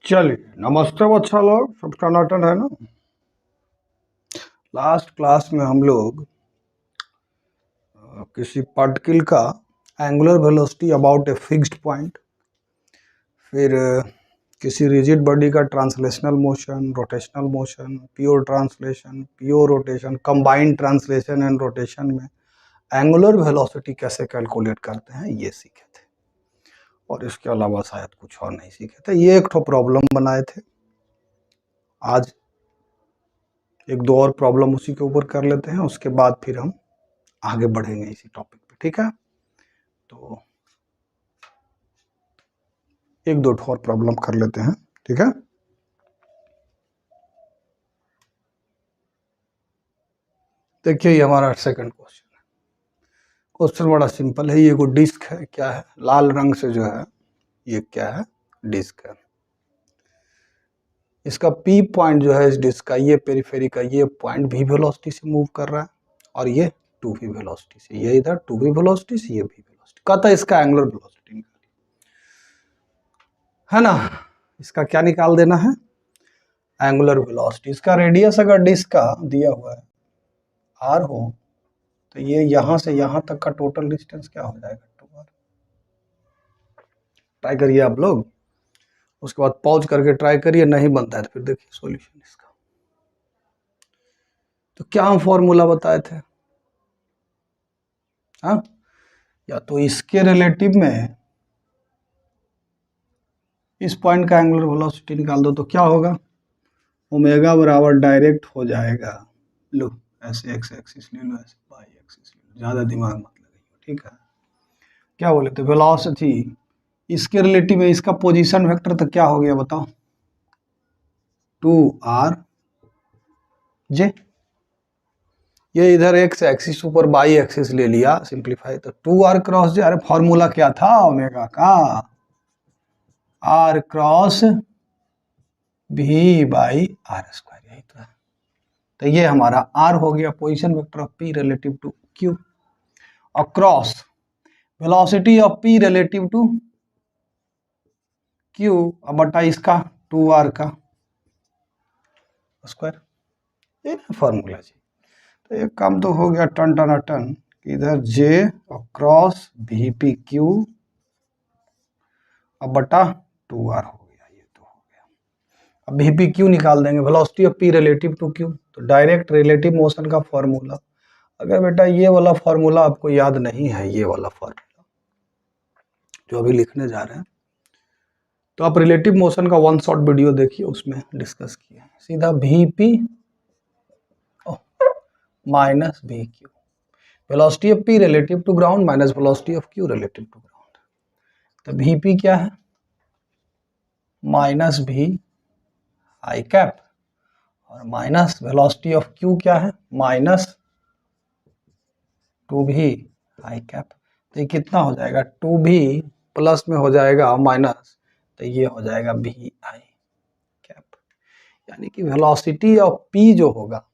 चलिए, नमस्ते बच्चा लोग, सब टनाटन है ना। लास्ट क्लास में हम लोग किसी पार्टिकल का angular velocity about a fixed point, फिर किसी रिजिड बॉडी का translational motion, rotational motion, pure translation, pure rotation, combined translation and rotation में एंगुलर वेलोसिटी कैसे कैलकुलेट करते हैं ये सीखे थे। और इसके अलावा शायद कुछ और नहीं सीखे थे। ये एक ठो प्रॉब्लम बनाए थे। आज एक दो और प्रॉब्लम उसी के ऊपर कर लेते हैं, उसके बाद फिर हम आगे बढ़ेंगे इसी टॉपिक पे। ठीक है, तो एक दो और प्रॉब्लम कर लेते हैं। ठीक है, देखिए ये हमारा सेकंड क्वेश्चन है। क्वेश्चन बड़ा सिंपल है। ये को डिस्क है, क्या है, लाल रंग से जो है ये क्या है, डिस्क है। इसका पी पॉइंट जो है इस डिस्क का, ये पेरिफेरी का ये पॉइंट भी वेलोसिटी से मूव कर रहा है और ये 2v वेलोसिटी से, ये इधर 2v वेलोसिटी से, ये भी वेलोसिटी। कहता है इसका एंगुलर वेलोसिटी निकालिए, है ना। इसका क्या निकाल देना है, एंगुलर वेलोसिटी। इसका रेडियस अगर डिस्क का दिया हुआ है r हो, तो ये यहां से यहां तक का टोटल डिस्टेंस क्या हो जाएगा, 2r। ट्राई करिए आप लोग, उसके बाद पॉज करके ट्राई करिए, नहीं बनता है तो फिर देखिए सॉल्यूशन इसका। तो क्या हम फॉर्मूला बताए थे, हाँ, या तो इसके रिलेटिव में इस पॉइंट का एंगुलर वेलोसिटी निकाल दो, तो क्या होगा, ओमेगा बराबर डायरेक्ट हो जाएगा, लो ऐसे एक्स एक्सिस ले लो, ऐसे वाई एक्सिस ले लो, ज़्यादा दिमाग मत लगाइए। ठीक है, क्या बोले थे, वेलोसिटी इसके रिलेटिव में इसका पोजीशन वेक्टर तो क्या हो गया बताओ, 2r जे। ये इधर एक्स एक्सिस ऊपर बाई एक्सिस ले लिया सिंप्लीफाई, तो 2r क्रॉस जे। अरे फॉर्मूला क्या था ओमेगा का, r cross v by R square, यही तो है। तो ये हमारा r हो गया position vector of p relative to q, और cross velocity of p relative to q बटा इसका 2r का स्क्वायर, ये ना फॉर्मूला जी। तो एक काम तो हो गया टन टन टन, इधर j और क्रॉस वी पी क्यू और बटा 2r हो गया, ये तो हो गया। अब वी पी क्यू निकाल देंगे, velocity of p relative to q, तो डायरेक्ट रिलेटिव मोशन का फॉर्मूला। अगर बेटा ये वाला फॉर्मूला आपको याद नहीं है, ये वाला फॉर्मूला जो अभी लिखने जा रहे हैं, तो आप रिलेटिव मोशन का वन शॉट वीडियो देखिए, उसमें डिस्कस किया है। सीधा V P minus V Q, velocity of p relative to ground minus velocity of q relative to ground. तो वी पी क्या है, माइनस वी आई कैप, और माइनस वेलोसिटी ऑफ q क्या है, माइनस 2v आई cap. तो ये कितना हो जाएगा, 2v प्लस में हो जाएगा माइनस, तो ये हो जाएगा v आई कैप। यानी कि वेलोसिटी ऑफ p जो होगा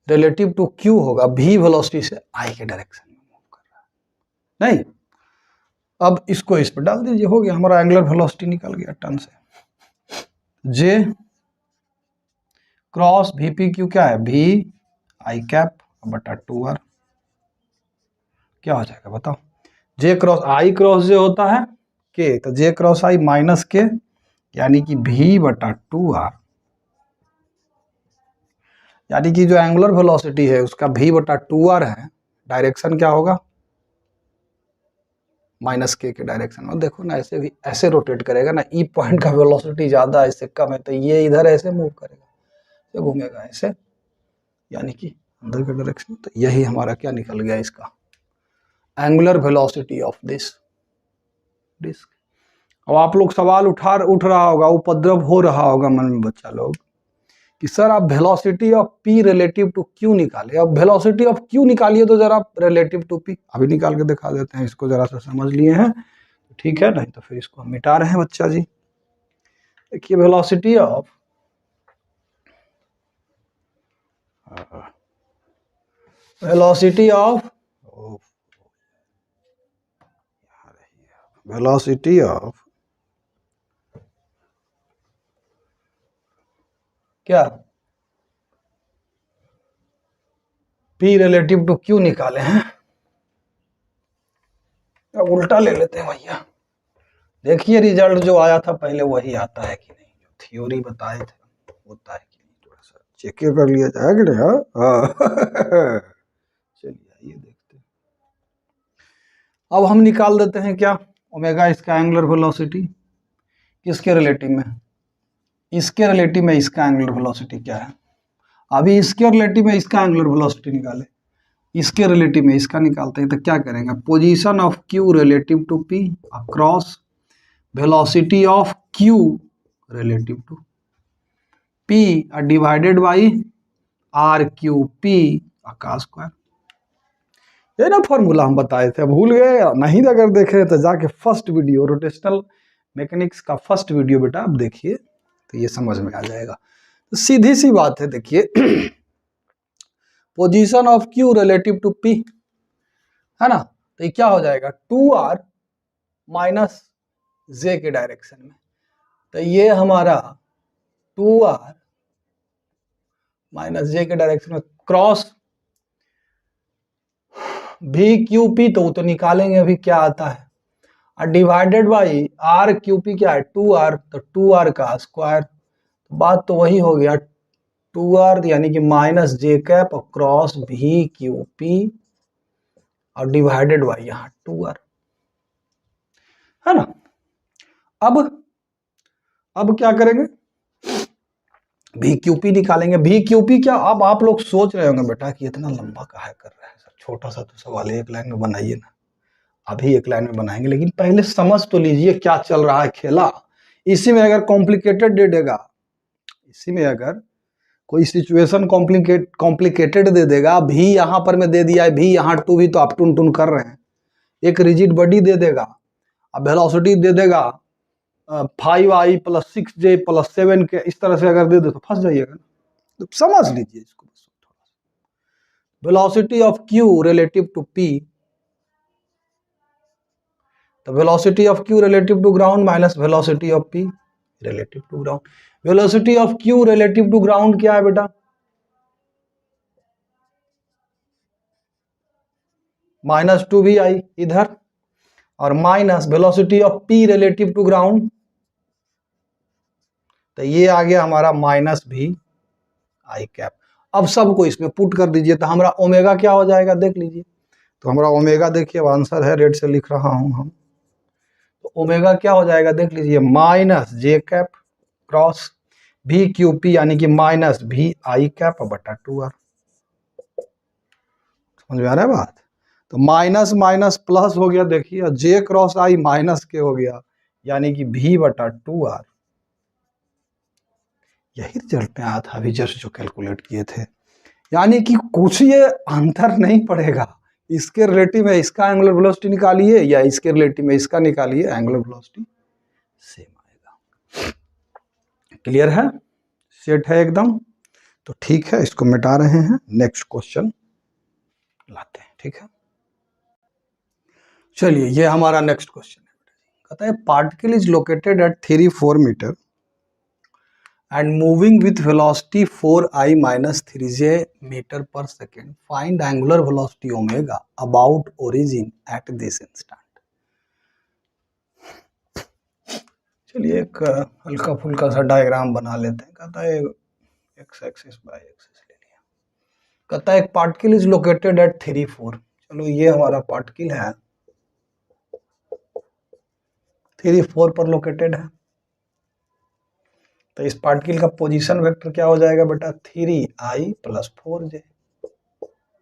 रिलेटिव टू q होगा v वेलोसिटी से i के डायरेक्शन में मूव कर रहा है। नहीं, अब इसको इस पर डाल दीजिए, हो गया हमारा एंगुलर वेलोसिटी निकल गया टन से। j cross V P Q क्या है, v आई कैप बटा 2r, क्या हो जाएगा बताओ। j cross i cross j होता है k, तो j cross i minus k, यानी कि v बटा 2r, यानी कि जो एंगुलर वेलोसिटी है उसका v बटा 2r है, डायरेक्शन क्या होगा, माइनस k के डायरेक्शन में। देखो ना, ऐसे भी ऐसे रोटेट करेगा ना, ई पॉइंट का वेलोसिटी ज्यादा है, इससे कम है, तो ये इधर ऐसे मूव करेगा, ये घूमेगा ऐसे, यानी कि अंदर के डायरेक्शन। तो यही हमारा क्या निकल गया, इसका angular velocity of this disc. अब आप लोग सवाल उठ रहा होगा, उपद्रव हो रहा होगा मन में बच्चा लोग, कि सर आप velocity of p relative to q निकाले। अब वेलोसिटी ऑफ q निकालिए तो जरा रिलेटिव टू p, अभी निकाल के दिखा देते हैं, इसको जरा सा समझ लिए हैं ठीक है, नहीं तो फिर इसको हम मिटा रहे हैं बच्चा जी। देखिए velocity of velocity of velocity of क्या P रिलेटिव टू Q निकाले हैं, अब उल्टा ले लेते हैं भैया। देखिए रिजल्ट जो आया था पहले वही आता है कि नहीं, जो थ्योरी बताए थे होता है कि नहीं, थोड़ा सा चेक कर लिया जाए कि नहीं। हाँ चलिए आइए देखते हैं। अब हम निकाल देते हैं क्या, ओमेगा इसका एंगुलर वेलोसिटी किसके रिलेटिव में, इसके रिलेटिव में इसका एंगुलर वेलोसिटी क्या है। अभी इसके रिलेटिव में इसका एंगुलर वेलोसिटी निकाले, इसके रिलेटिव में इसका निकालते हैं तो क्या करेंगे, position of Q relative to P across velocity of Q relative to P divided by R Q P का स्क्वायर। ये ना फॉर्मूला हम बताए थे, भूल गए नहीं, अगर देखे तो जाके फर्स्ट वीडियो रोटेशनल मैकेनिक्स का फर्स्ट वीडियो बेटा आप देखिए तो ये समझ में आ जाएगा। तो सीधी सी बात है, देखिए position of Q relative to P है ना, तो ये क्या हो जाएगा 2r माइनस जे के डायरेक्शन में, तो ये हमारा 2r माइनस जे के डायरेक्शन में क्रॉस भी क्यू पी, तो निकालेंगे अभी क्या आता है, और divided by R Q P क्या है 2r, तो 2r का स्क्वायर, तो बात तो वही हो गया 2r यानी कि माइनस जे कैप क्रॉस भी क्यू पी और डिवाइडेड बाई यहाँ 2r है ना। अब क्या करेंगे, भी क्यू पी निकालेंगे। भी क्यू पी क्या, अब आप लोग सोच रहे होंगे बेटा कि इतना लंबा काहे कर रहे हैं सर, छोटा सा तो सवाल है, एक लाइन में बनाइए ना। अभी एक लाइन में बनाएंगे, लेकिन पहले समझ तो लीजिए क्या चल रहा है खेला। इसी में अगर कॉम्प्लिकेटेड दे देगा, इसी में अगर कोई सिचुएशन कॉम्प्लिकेटेड दे देगा, भी यहाँ पर मैं दे दिया है, भी यहाँ टू, भी तो आप टून टून कर रहे हैं, एक रिजिड बॉडी दे देगा, अब वेलोसिटी दे देगा 5i प्लस 6j प्लस 7 के, इस तरह से अगर दे दे तो फंस जाइएगा, तो समझ लीजिए इसको बस थोड़ा। Velocity of Q relative to p, तो velocity of Q relative to ground minus velocity of p relative to ground. Velocity of Q relative to ground क्या है बेटा, माइनस 2vi इधर, और minus velocity of p relative to ground, तो ये आ गया हमारा माइनस भी आई कैप। अब सबको इसमें पुट कर दीजिए, तो हमारा ओमेगा क्या हो जाएगा देख लीजिए, तो हमारा ओमेगा देखिए, अब आंसर है रेड से लिख रहा हूं हम, तो ओमेगा क्या हो जाएगा देख लीजिए, माइनस जे कैप क्रॉस भी क्यू पी यानी कि माइनस भी आई कैप बटा 2r। समझ में आ रहा है बात, तो माइनस माइनस प्लस हो गया, देखिए जे क्रॉस आई माइनस के हो गया, यानी कि भी बटा 2r। यही रिजल्ट में आया था अभी जस्ट जो कैलकुलेट किए थे, यानी कि कुछ ये अंतर नहीं पड़ेगा, इसके रिलेटिव में इसका एंगुलर वेलोसिटी निकालिए या इसके रिलेटिव में इसका निकालिए, एंगुलर वेलोसिटी सेम आएगा। क्लियर है, सेट है एकदम, तो ठीक है, इसको मिटा रहे हैं, नेक्स्ट क्वेश्चन लाते हैं, ठीक है। चलिए ये हमारा नेक्स्ट क्वेश्चन है, कहता है particle is located at 3-4 metre and moving with velocity 4i minus 3j meter per second, find angular velocity omega about origin at this instant। चलिए एक हल्का फुल्का सा डायग्राम बना लेते हैं। कहता है एक्स एक्सिस बाय एक्सिस ले लिया, कहता है एक पार्टिकल इज लोकेटेड एट 3-4, चलो ये हमारा पार्टिकल है 3-4 पर लोकेटेड है, तो इस पार्टिकल का पोजीशन वेक्टर क्या हो जाएगा बेटा 3i plus 4j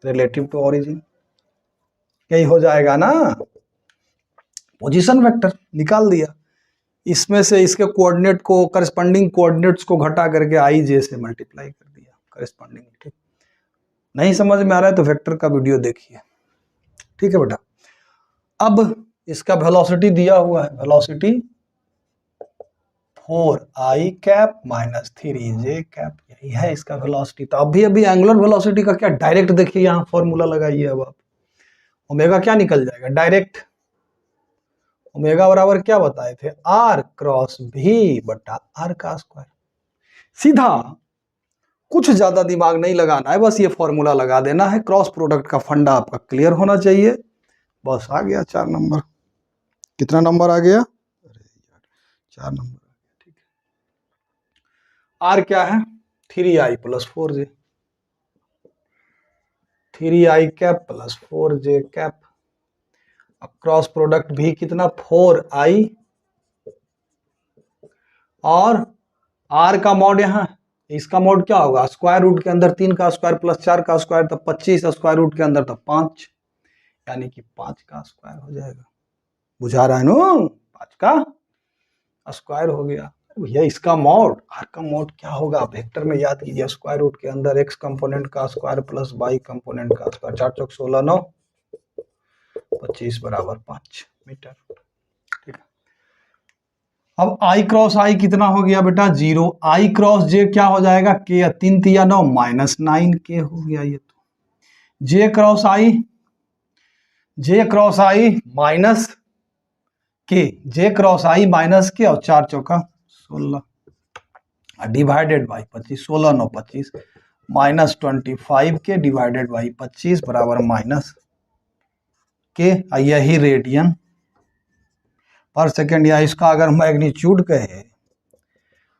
relative to origin, यही हो जाएगा ना, पोजीशन वेक्टर निकाल दिया, इसमें से इसके कोऑर्डिनेट को, करस्पॉन्डिंग कोऑर्डिनेट्स को घटा करके i j से मल्टीप्लाई कर दिया करस्पॉन्डिंग। ठीक, नहीं समझ में आ रहा है तो वेक्टर का वीडियो देखिए, ठीक है बेटा। अब इसका वेलोसिटी दिया हुआ है, velocity 4i cap minus 3j cap, यही है इसका वेलोसिटी। तो अभी एंगुलर वेलोसिटी का क्या, डायरेक्ट देखिए यहाँ फॉर्मूला लगाइए, अब आप ओमेगा क्या निकल जाएगा डायरेक्ट, ओमेगा बराबर क्या बताए थे r क्रॉस भी बटा r का स्क्वायर। सीधा कुछ ज्यादा दिमाग नहीं लगाना है, बस ये फॉर्मूला लगा देना है। क्रॉस प्रोडक्ट का फंडा आपका क्लियर होना चाहिए। बस आ गया 4 नंबर। कितना नंबर आ गया? अरे यार 4 नंबर। ठीक है, आर क्या है? 3i + 4j, 3i cap + 4j cap. अब क्रॉस प्रोडक्ट भी कितना? 4i, और आर का मॉड यहाँ, इसका मॉड क्या होगा? स्क्वायर रूट के अंदर 3 का स्क्वायर + 4 का स्क्वायर, तब 25, स्क्वायर रूट के अंदर तब 5, यानी कि 5 का स्क्वायर हो जाएगा। बुझा रहा है नो? 5 का स्क्वायर हो गया। भैया इसका मॉड, आर का मॉड क्या होगा? वेक्टर में याद कीजिए, स्क्वायर रूट के अंदर x कंपोनेंट का स्क्वायर + y कंपोनेंट का स्क्वायर, 4 चौक 16, 9, 25 = 5 मीटर। ठीक है, अब i क्रॉस i कितना हो गया बेटा? 0। i क्रॉस j क्या हो जाएगा? k, 3 तिया 9, -9k हो गया ये तो। j cross i, j cross i minus k, j cross i minus k, और 4 चौका 16 divided by 25, 16 9 25, -25k divided by 25 बराबर -k। यही रेडियन पर सेकेंड, या इसका अगर मैग्नीट्यूड कहे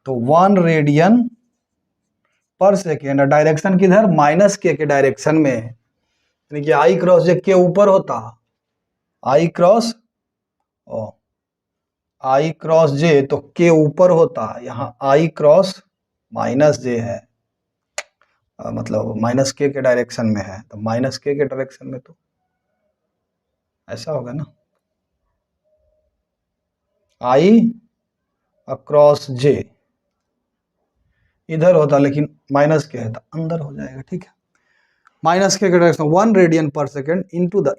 तो 1 रेडियन पर सेकेंड। डायरेक्शन किधर? -k के डायरेक्शन में, यानी कि आई क्रॉस जे के ऊपर होता, आई क्रॉस जे तो के ऊपर होता, यहाँ आई क्रॉस -j है, मतलब -k के डायरेक्शन में है, तो -k के डायरेक्शन में तो ऐसा होगा ना, आई अक्रॉस जे इधर होता, लेकिन -k है तो अंदर हो जाएगा। ठीक है, -k के डायरेक्शन 1 रेडियन पर सेकेंड इनटू द,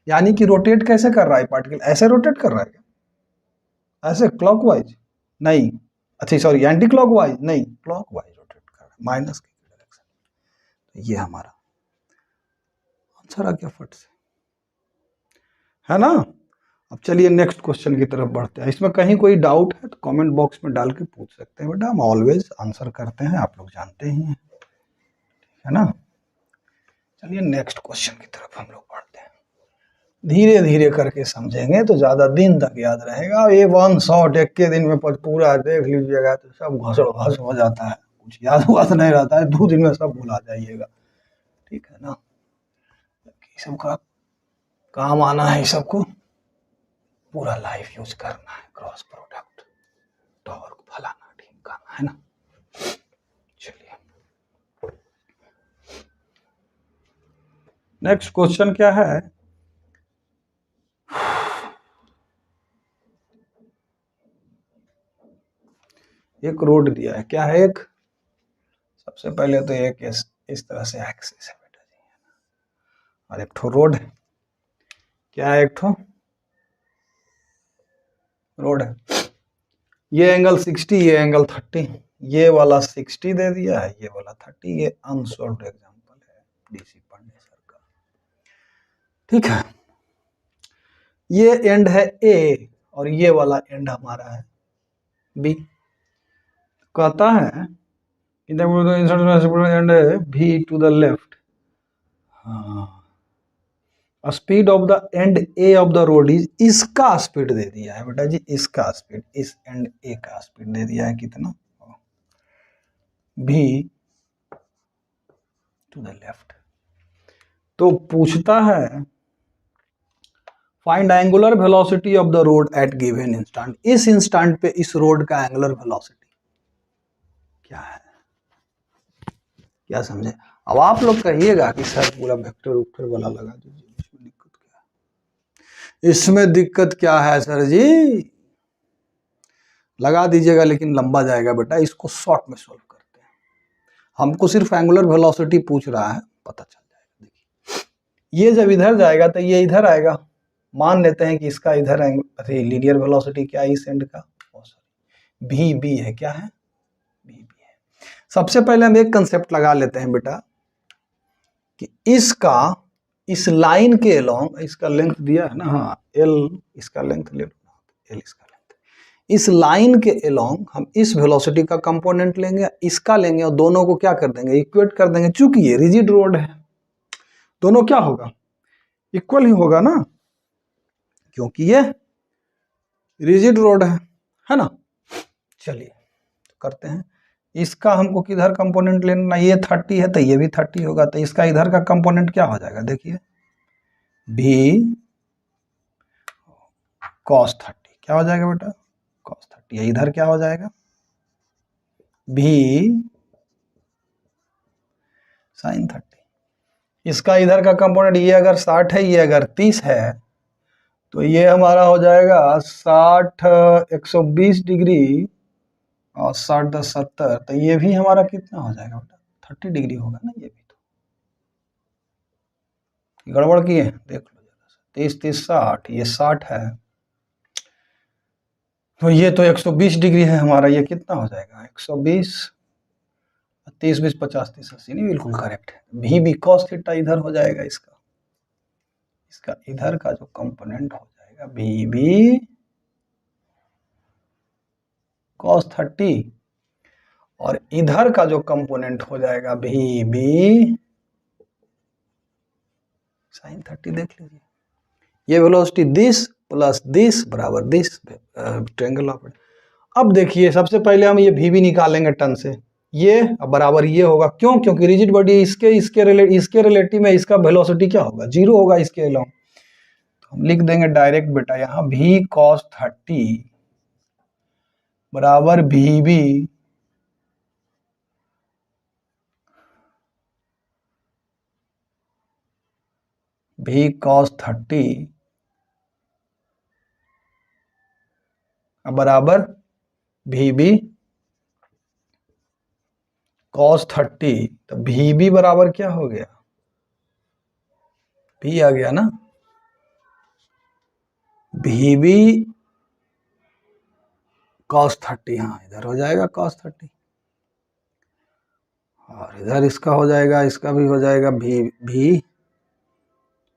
यानी कि रोटेट कैसे कर रहा है पार्टिकल? ऐसे रोटेट कर रहा है क्या? ऐसे क्लॉकवाइज नहीं, अच्छा सॉरी एंटी क्लॉकवाइज नहीं, क्लॉकवाइज रोटेट कर रहा है, -k के डायरेक्शन। तो ये हमारा आंसर आ गया फट से, है ना। अब चलिए नेक्स्ट क्वेश्चन की तरफ बढ़ते हैं। इसमें कहीं कोई डाउट है तो कमेंट बॉक्स में डाल के पूछ सकते हैं बेटा, हम ऑलवेज आंसर करते हैं, आप लोग जानते ही हैं, है ना। चलिए नेक्स्ट क्वेश्चन की तरफ हम लोग बढ़ते हैं। धीरे धीरे करके समझेंगे तो ज्यादा दिन तक याद रहेगा। ये 1 शॉट एक के दिन में पूरा देख लीजिएगा तो सब घसड़ घस हो जाता है, कुछ याद हुआ तो नहीं रहता है, 2 दिन में सब भुला जाइएगा। ठीक है ना, सबका काम आना है, सबको पूरा लाइफ यूज करना है। क्रॉस प्रोडक्ट, टॉर्क, फलाना ढिमकाना, है ना। चलिए नेक्स्ट क्वेश्चन क्या है? एक रोड दिया है, क्या है? एक, सबसे पहले तो एक इस तरह से एक्सिस है बेटा जी, और एक ठो रोड है। क्या है? एक ठो रोड है। ये एंगल 60, ये एंगल 30, ये वाला 60 दे दिया है, ये वाला 30। ये अनसॉल्व्ड एग्जांपल है डीसी पांडे सर का। ठीक है, ये एंड है ए और ये वाला एंड हमारा है बी। कहता है end B to the left, speed of the end A of the rod is, इसका स्पीड दे दिया है बेटा जी, इसका स्पीड, इस एंड ए का स्पीड दे दिया है कितना? भी टू द लेफ्ट। तो पूछता है find angular velocity of the rod at given instant. इस इंस्टेंट पे इस रोड का एंगुलर वेलोसिटी क्या है? क्या समझे? अब आप लोग कहिएगा कि सर पूरा वेक्टर वेक्टर वाला लगा दीजिए, इसमें दिक्कत क्या है? इसमें दिक्कत क्या है सर जी? लगा दीजिएगा लेकिन लंबा जाएगा बेटा, इसको शॉर्ट में सॉल्व करते हैं। हमको सिर्फ एंगुलर वेलोसिटी पूछ रहा है, पता चल जाएगा। देखिए ये जब इधर जाएगा तो ये इधर आएगा, मान लेते हैं कि इसका इधर लीनियर वेलोसिटी क्या है इस एंड का? भी बी है, क्या है? भी बी है। सबसे पहले हम एक कंसेप्ट लगा लेते हैं बेटा कि इसका इस लाइन के अलोंग, इसका लेंथ दिया है ना, हाँ एल, इसका लेंथ ले लो, एल इसका लेंथ, इस लाइन के अलोंग हम इस वेलोसिटी का कंपोनेंट लेंगे, इसका लेंगे और दोनों को क्या कर देंगे, इक्वेट कर देंगे। चूंकि ये रिजिड रोड है, दोनों क्या होगा, इक्वल ही होगा ना, क्योंकि ये रिजिड रोड है ना। चलिए करते हैं, इसका हमको किधर कंपोनेंट लेना, ये 30 है तो ये भी 30 होगा, तो इसका इधर का कंपोनेंट क्या हो जाएगा, देखिए भी cos 30 क्या हो जाएगा बेटा, cos 30। इधर क्या हो जाएगा, भी sin 30। इसका इधर का कंपोनेंट, ये अगर 60 है, ये अगर 30 है, तो ये हमारा हो जाएगा 60 120 डिग्री और 60 10 70, तो ये भी हमारा कितना हो जाएगा बेटा, 30 डिग्री होगा ना। ये भी तो गड़बड़ किए, देख लो जरा, 30 30 60, ये 60 है, तो ये तो 120 डिग्री है हमारा, ये कितना हो जाएगा 120, 30 20 50 30 80, नहीं बिल्कुल करेक्ट है। भी cos थीटा इधर हो जाएगा, इसका इधर का जो कंपोनेंट हो जाएगा भी cos 30, और इधर का जो कंपोनेंट हो जाएगा भी sin 30। देख लीजिए, ये वेलोसिटी दिस प्लस दिस बराबर दिस, ट्रायंगल ऑफ। अब देखिए सबसे पहले हम ये भी निकालेंगे टन से, ये बराबर ये होगा, क्यों, क्योंकि रिजिड बॉडी इसके रिलेटिव में इसका वेलोसिटी क्या होगा, 0 होगा इसके अलावा। तो हम लिख देंगे डायरेक्ट बेटा यहाँ भी cos 30 बराबर भी cos 30 बराबर भी cos 30, तो भी बराबर क्या हो गया, भी आ गया ना, भी cos 30, हाँ इधर हो जाएगा cos 30, और इधर इसका हो जाएगा, इसका भी हो जाएगा भी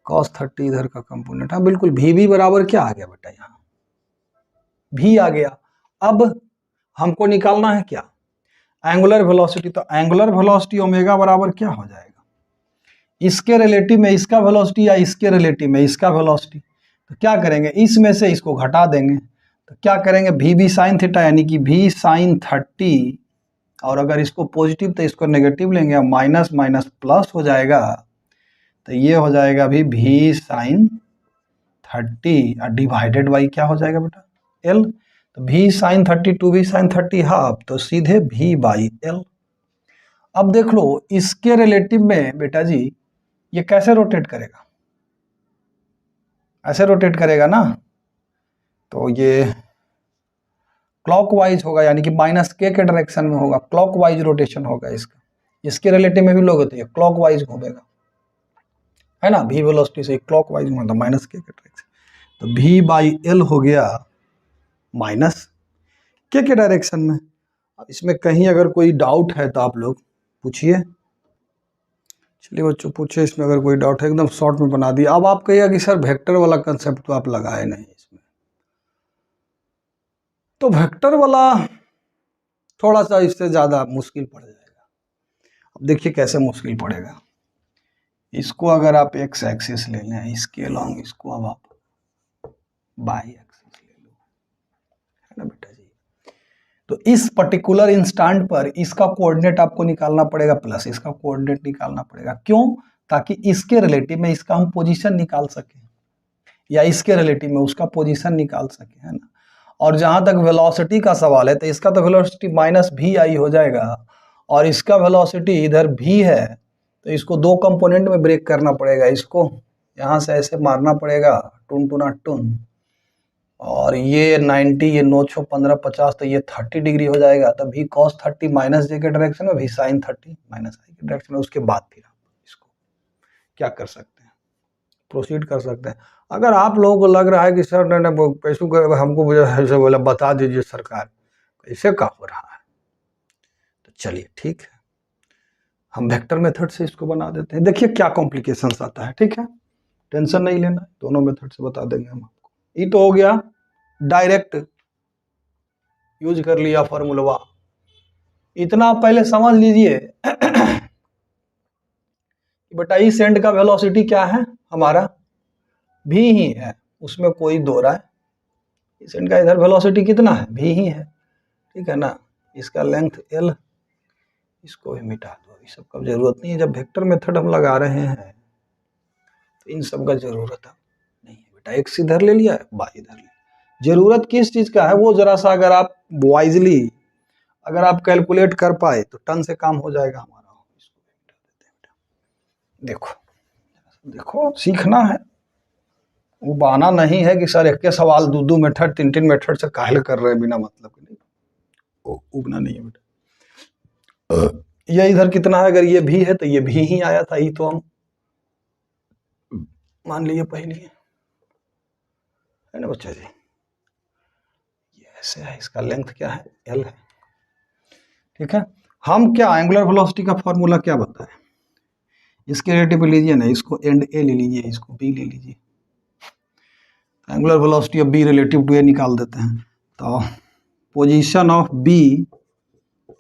cos 30 इधर का कंपोनेंट। हाँ बिल्कुल, भी बराबर क्या आ गया बेटा, यहाँ भी आ गया। अब हमको निकालना है क्या, एंगुलर वेलोसिटी। तो एंगुलर वेलोसिटी ओमेगा बराबर क्या हो जाएगा, इसके रिलेटिव में इसका वेलोसिटी या इसके रिलेटिव में इसका वेलोसिटी। तो क्या करेंगे, इसमें से इसको घटा देंगे, तो क्या करेंगे भी साइन थीटा, यानी कि भी साइन 30, और अगर इसको पॉजिटिव तो इसको नेगेटिव लेंगे, माइनस माइनस प्लस हो जाएगा, तो ये हो जाएगा भी साइन 30 और डिवाइडेड बाई क्या हो जाएगा बेटा, एल। तो भी साइन 30 टू भी साइन 30 हाफ, तो सीधे भी बाई एल। अब देख लो इसके रिलेटिव में बेटा जी ये कैसे रोटेट करेगा, ऐसे रोटेट करेगा ना, तो ये क्लॉकवाइज होगा, यानी कि माइनस के डायरेक्शन में होगा, क्लॉकवाइज रोटेशन होगा इसका। इसके रिलेटिव में भी लोग होते हैं, क्लॉकवाइज घूमेगा, है ना, भी वेलोसिटी से क्लॉकवाइज घूमेगा, माइनस के डायरेक्शन। तो भी बाई एल हो गया माइनस के डायरेक्शन में। अब इसमें कहीं अगर कोई डाउट है तो आप लोग पूछिए। चलिए बच्चों पूछिए, इसमें अगर कोई डाउट है, एकदम शॉर्ट में बना दिया। अब आप कहिएगा कि सर वेक्टर वाला कंसेप्ट तो आप लगाए नहीं इसमें, तो वेक्टर वाला थोड़ा सा इससे ज़्यादा मुश्किल पड़ जाएगा। अब देखिए कैसे मुश्किल पड़ेगा, इसको अगर आप एक्स एक्सिस ले लें, इसके अलोंग इसको अब आप बाई एक्सिस ले लो, है ना बेटा जी। तो इस पर्टिकुलर इंस्टेंट पर इसका कोऑर्डिनेट आपको निकालना पड़ेगा प्लस इसका कोऑर्डिनेट निकालना पड़ेगा, क्यों, ताकि इसके रिलेटिव में इसका हम पोजीशन निकाल सकें, या इसके रिलेटिव में उसका पोजीशन निकाल सकें, है ना। और जहां तक वेलोसिटी का सवाल है, तो इसका तो वेलोसिटी माइनस भी आई हो जाएगा, और इसका वेलोसिटी इधर भी है, तो इसको दो कंपोनेंट में ब्रेक करना पड़ेगा। इसको यहाँ से ऐसे मारना पड़ेगा, टून टूना टून, और ये 90, ये 9 6 15 50, तो ये 30 डिग्री हो जाएगा। तब भी cos 30 माइनस जे के डायरेक्शन में, भी साइन 30 माइनस आई के डायरेक्शन में। उसके बाद फिर आप इसको क्या कर सकते हैं, प्रोसीड कर सकते हैं। अगर आप लोगों को लग रहा है कि सर ने पैसों को हमको ऐसे बोला, बता दीजिए सरकार कैसे का हो रहा है, तो चलिए ठीक है, हम वेक्टर मेथड से इसको बना देते हैं। देखिए क्या कॉम्प्लिकेशंस आता है, ठीक है, टेंशन नहीं लेना, दोनों मेथड से बता देंगे हम आपको। ये तो हो गया डायरेक्ट यूज कर लिया फॉर्मूला। इतना आप पहले समझ लीजिए बेटा इस एंड का वेलोसिटी क्या है हमारा v ही है, उसमें कोई दो राय। इस एंड का इधर वेलोसिटी कितना है v ही है, ठीक है ना। इसका लेंथ l, इसको भी मिटा दो, इस सब का जरूरत नहीं है। जब वेक्टर मेथड हम लगा रहे हैं तो इन सब का जरूरत नहीं है बेटा। x इधर ले लिया, y इधर ले लिया। जरूरत किस चीज का है वो जरा सा अगर आप वाइजली अगर आप कैलकुलेट कर पाए तो टन से काम हो जाएगा हमारा। इसको मिटा देते हैं बेटा। देखो देखो सीखना है, वो बहाना नहीं है कि सर एक के सवाल दो मेथड तीन मेथड से काहे कर रहे हैं बिना मतलब के। नहीं, उगना नहीं है बेटा। ये इधर कितना है, अगर ये भी है तो ये भी ही आया था, ये तो हम मान लिए पहले है ना बच्चा जी। ये ऐसे है, इसका लेंथ क्या है l है, ठीक है। हम क्या एंगुलर वेलोसिटी का फॉर्मूला क्या बताएं, इसके रिलेटिव लीजिए ना, इसको एंड ए ले लीजिए, इसको बी ले लीजिए। Angular velocity of b relative to a निकाल देते हैं। तो position of b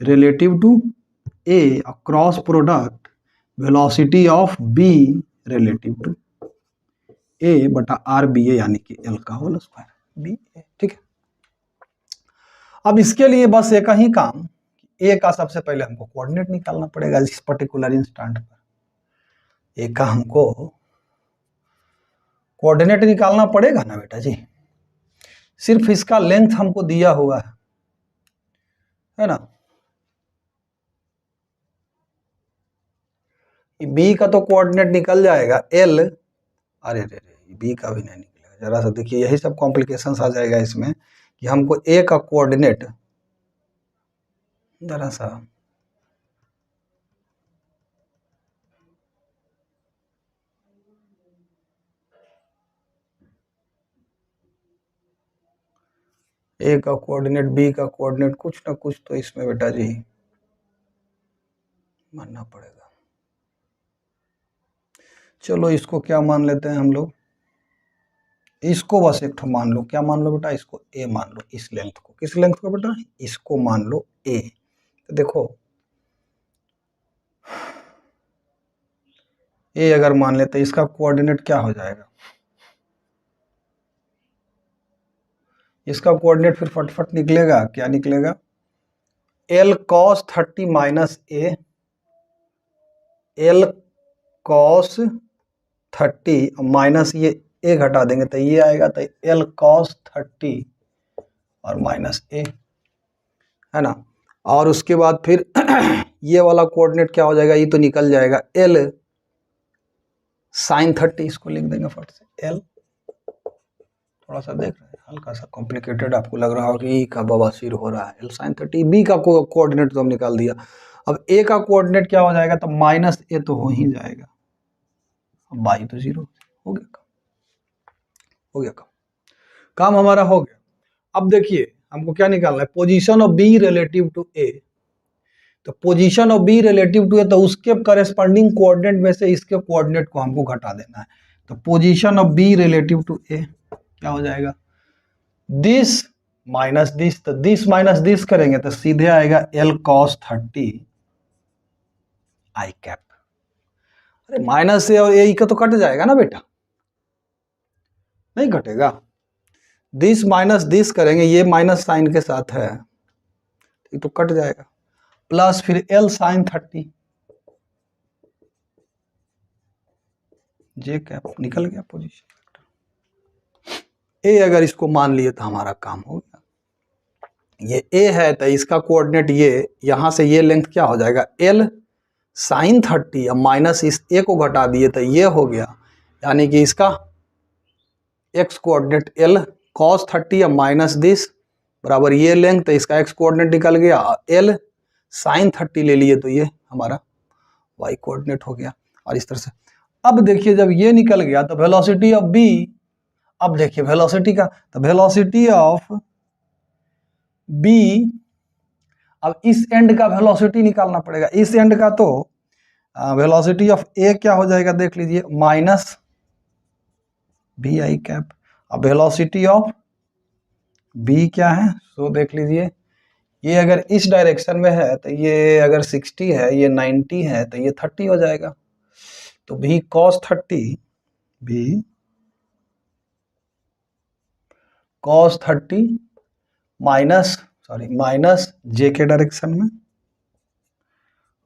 relative to a cross product velocity of b relative to a बटा आर बी ए, यानी कि एल का होल स्क्वायर बी ए, ठीक है। अब इसके लिए बस एक ही काम, ए का सबसे पहले हमको कोऑर्डिनेट निकालना पड़ेगा इस पर्टिकुलर इंस्टेंट पर। ए का हमको कोऑर्डिनेट निकालना पड़ेगा ना बेटा जी। सिर्फ इसका लेंथ हमको दिया हुआ है ना। बी का तो कोऑर्डिनेट निकल जाएगा एल, अरे रे बी का भी नहीं निकलेगा। जरा सा देखिए, यही सब कॉम्प्लिकेशंस आ जाएगा इसमें कि हमको ए का कोऑर्डिनेट जरा सा ए का कोऑर्डिनेट बी का कोऑर्डिनेट कुछ ना कुछ तो इसमें बेटा जी मानना पड़ेगा। चलो इसको क्या मान लेते हैं हम लोग, इसको बस एक ठो मान लो। क्या मान लो बेटा, इसको ए मान लो। इस लेंथ को, किस लेंथ को बेटा, इसको मान लो ए। तो देखो ए अगर मान लेते इसका कोऑर्डिनेट क्या हो जाएगा, इसका कोऑर्डिनेट फिर फटफट निकलेगा। क्या निकलेगा, एल कॉस 30 माइनस ए, एल कॉस 30 माइनस ये ए घटा देंगे तो ये आएगा, तो एल कॉस 30 और माइनस ए, है ना। और उसके बाद फिर ये वाला कोऑर्डिनेट क्या हो जाएगा, ये तो निकल जाएगा एल साइन 30, इसको लिख देंगे फट से एल। थोड़ा सा देख रहे हैं हल्का सा कॉम्प्लिकेटेड आपको लग रहा हो कि ई का बवासीर हो रहा है, एल साइन 30। बी का कोऑर्डिनेट तो हम निकाल दिया, अब ए का कोऑर्डिनेट क्या हो जाएगा, तो माइनस ए तो हो ही जाएगा, बाई तो 0 हो गया। हो गया काम हमारा हो गया। अब देखिए हमको क्या निकालना है, position of b relative to a. तो position of b relative to a, तो उसके करेस्पॉन्डिंग कोऑर्डिनेट में से इसके कोऑर्डिनेट को हमको घटा देना है। तो position of b relative to a क्या हो जाएगा, दिस माइनस दिस, तो दिस माइनस दिस करेंगे तो सीधे आएगा एल कॉस 30 आई कैप। अरे माइनस ए और ए का तो कट जाएगा ना बेटा, नहीं कटेगा। दिस माइनस दिस करेंगे, ये माइनस साइन के साथ है तो कट जाएगा, प्लस फिर एल साइन 30 जे कैप, निकल गया पोजीशन। ए अगर इसको मान लिए तो हमारा काम हो गया। ये ए है तो इसका कोऑर्डिनेट ये, यहां से ये लेंथ क्या हो जाएगा, एल साइन 30 और माइनस इस ए को घटा दिए तो ये हो गया, यानी कि इसका एक्स कोऑर्डिनेट एल कॉस 30 और माइनस दिस बराबर ये लेंथ, तो इसका एक्स कोऑर्डिनेट निकल गया, एल साइन 30 ले लिए तो ये हमारा वाई कोऑर्डिनेट हो गया। और इस तरह से अब देखिए जब ये निकल गया तो वेलोसिटी ऑफ बी, अब देखिए वेलोसिटी का, तो वेलोसिटी ऑफ बी, अब इस एंड का वेलोसिटी निकालना पड़ेगा। इस एंड का तो वेलोसिटी ऑफ ए क्या हो जाएगा देख लीजिए, माइनस बी आई कैप। अब वेलोसिटी ऑफ बी क्या है, सो देख लीजिए ये अगर इस डायरेक्शन में है तो ये अगर 60 है, ये 90 है, तो ये 30 हो जाएगा। तो भी cos 30, भी cos 30 माइनस जे के डायरेक्शन में,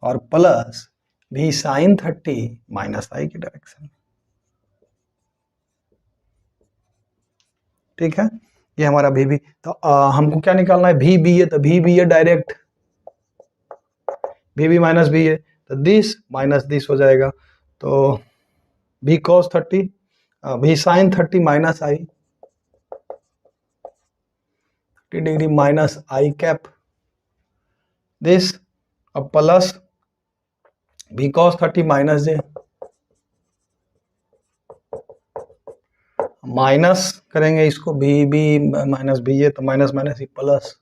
और प्लस भी साइन 30 माइनस आई के डायरेक्शन में। ठीक है, ये हमारा भी तो हमको क्या निकालना है, भी बी है, तो भी बी है डायरेक्ट, भी माइनस बी है, तो दिस माइनस दिस हो जाएगा। तो भी cos 30 भी sine 30 minus I 30 degree minus I cap this, अब प्लस भी cos 30 माइनस जे, माइनस करेंगे इसको, भी माइनस भी है तो माइनस माइनस ही प्लस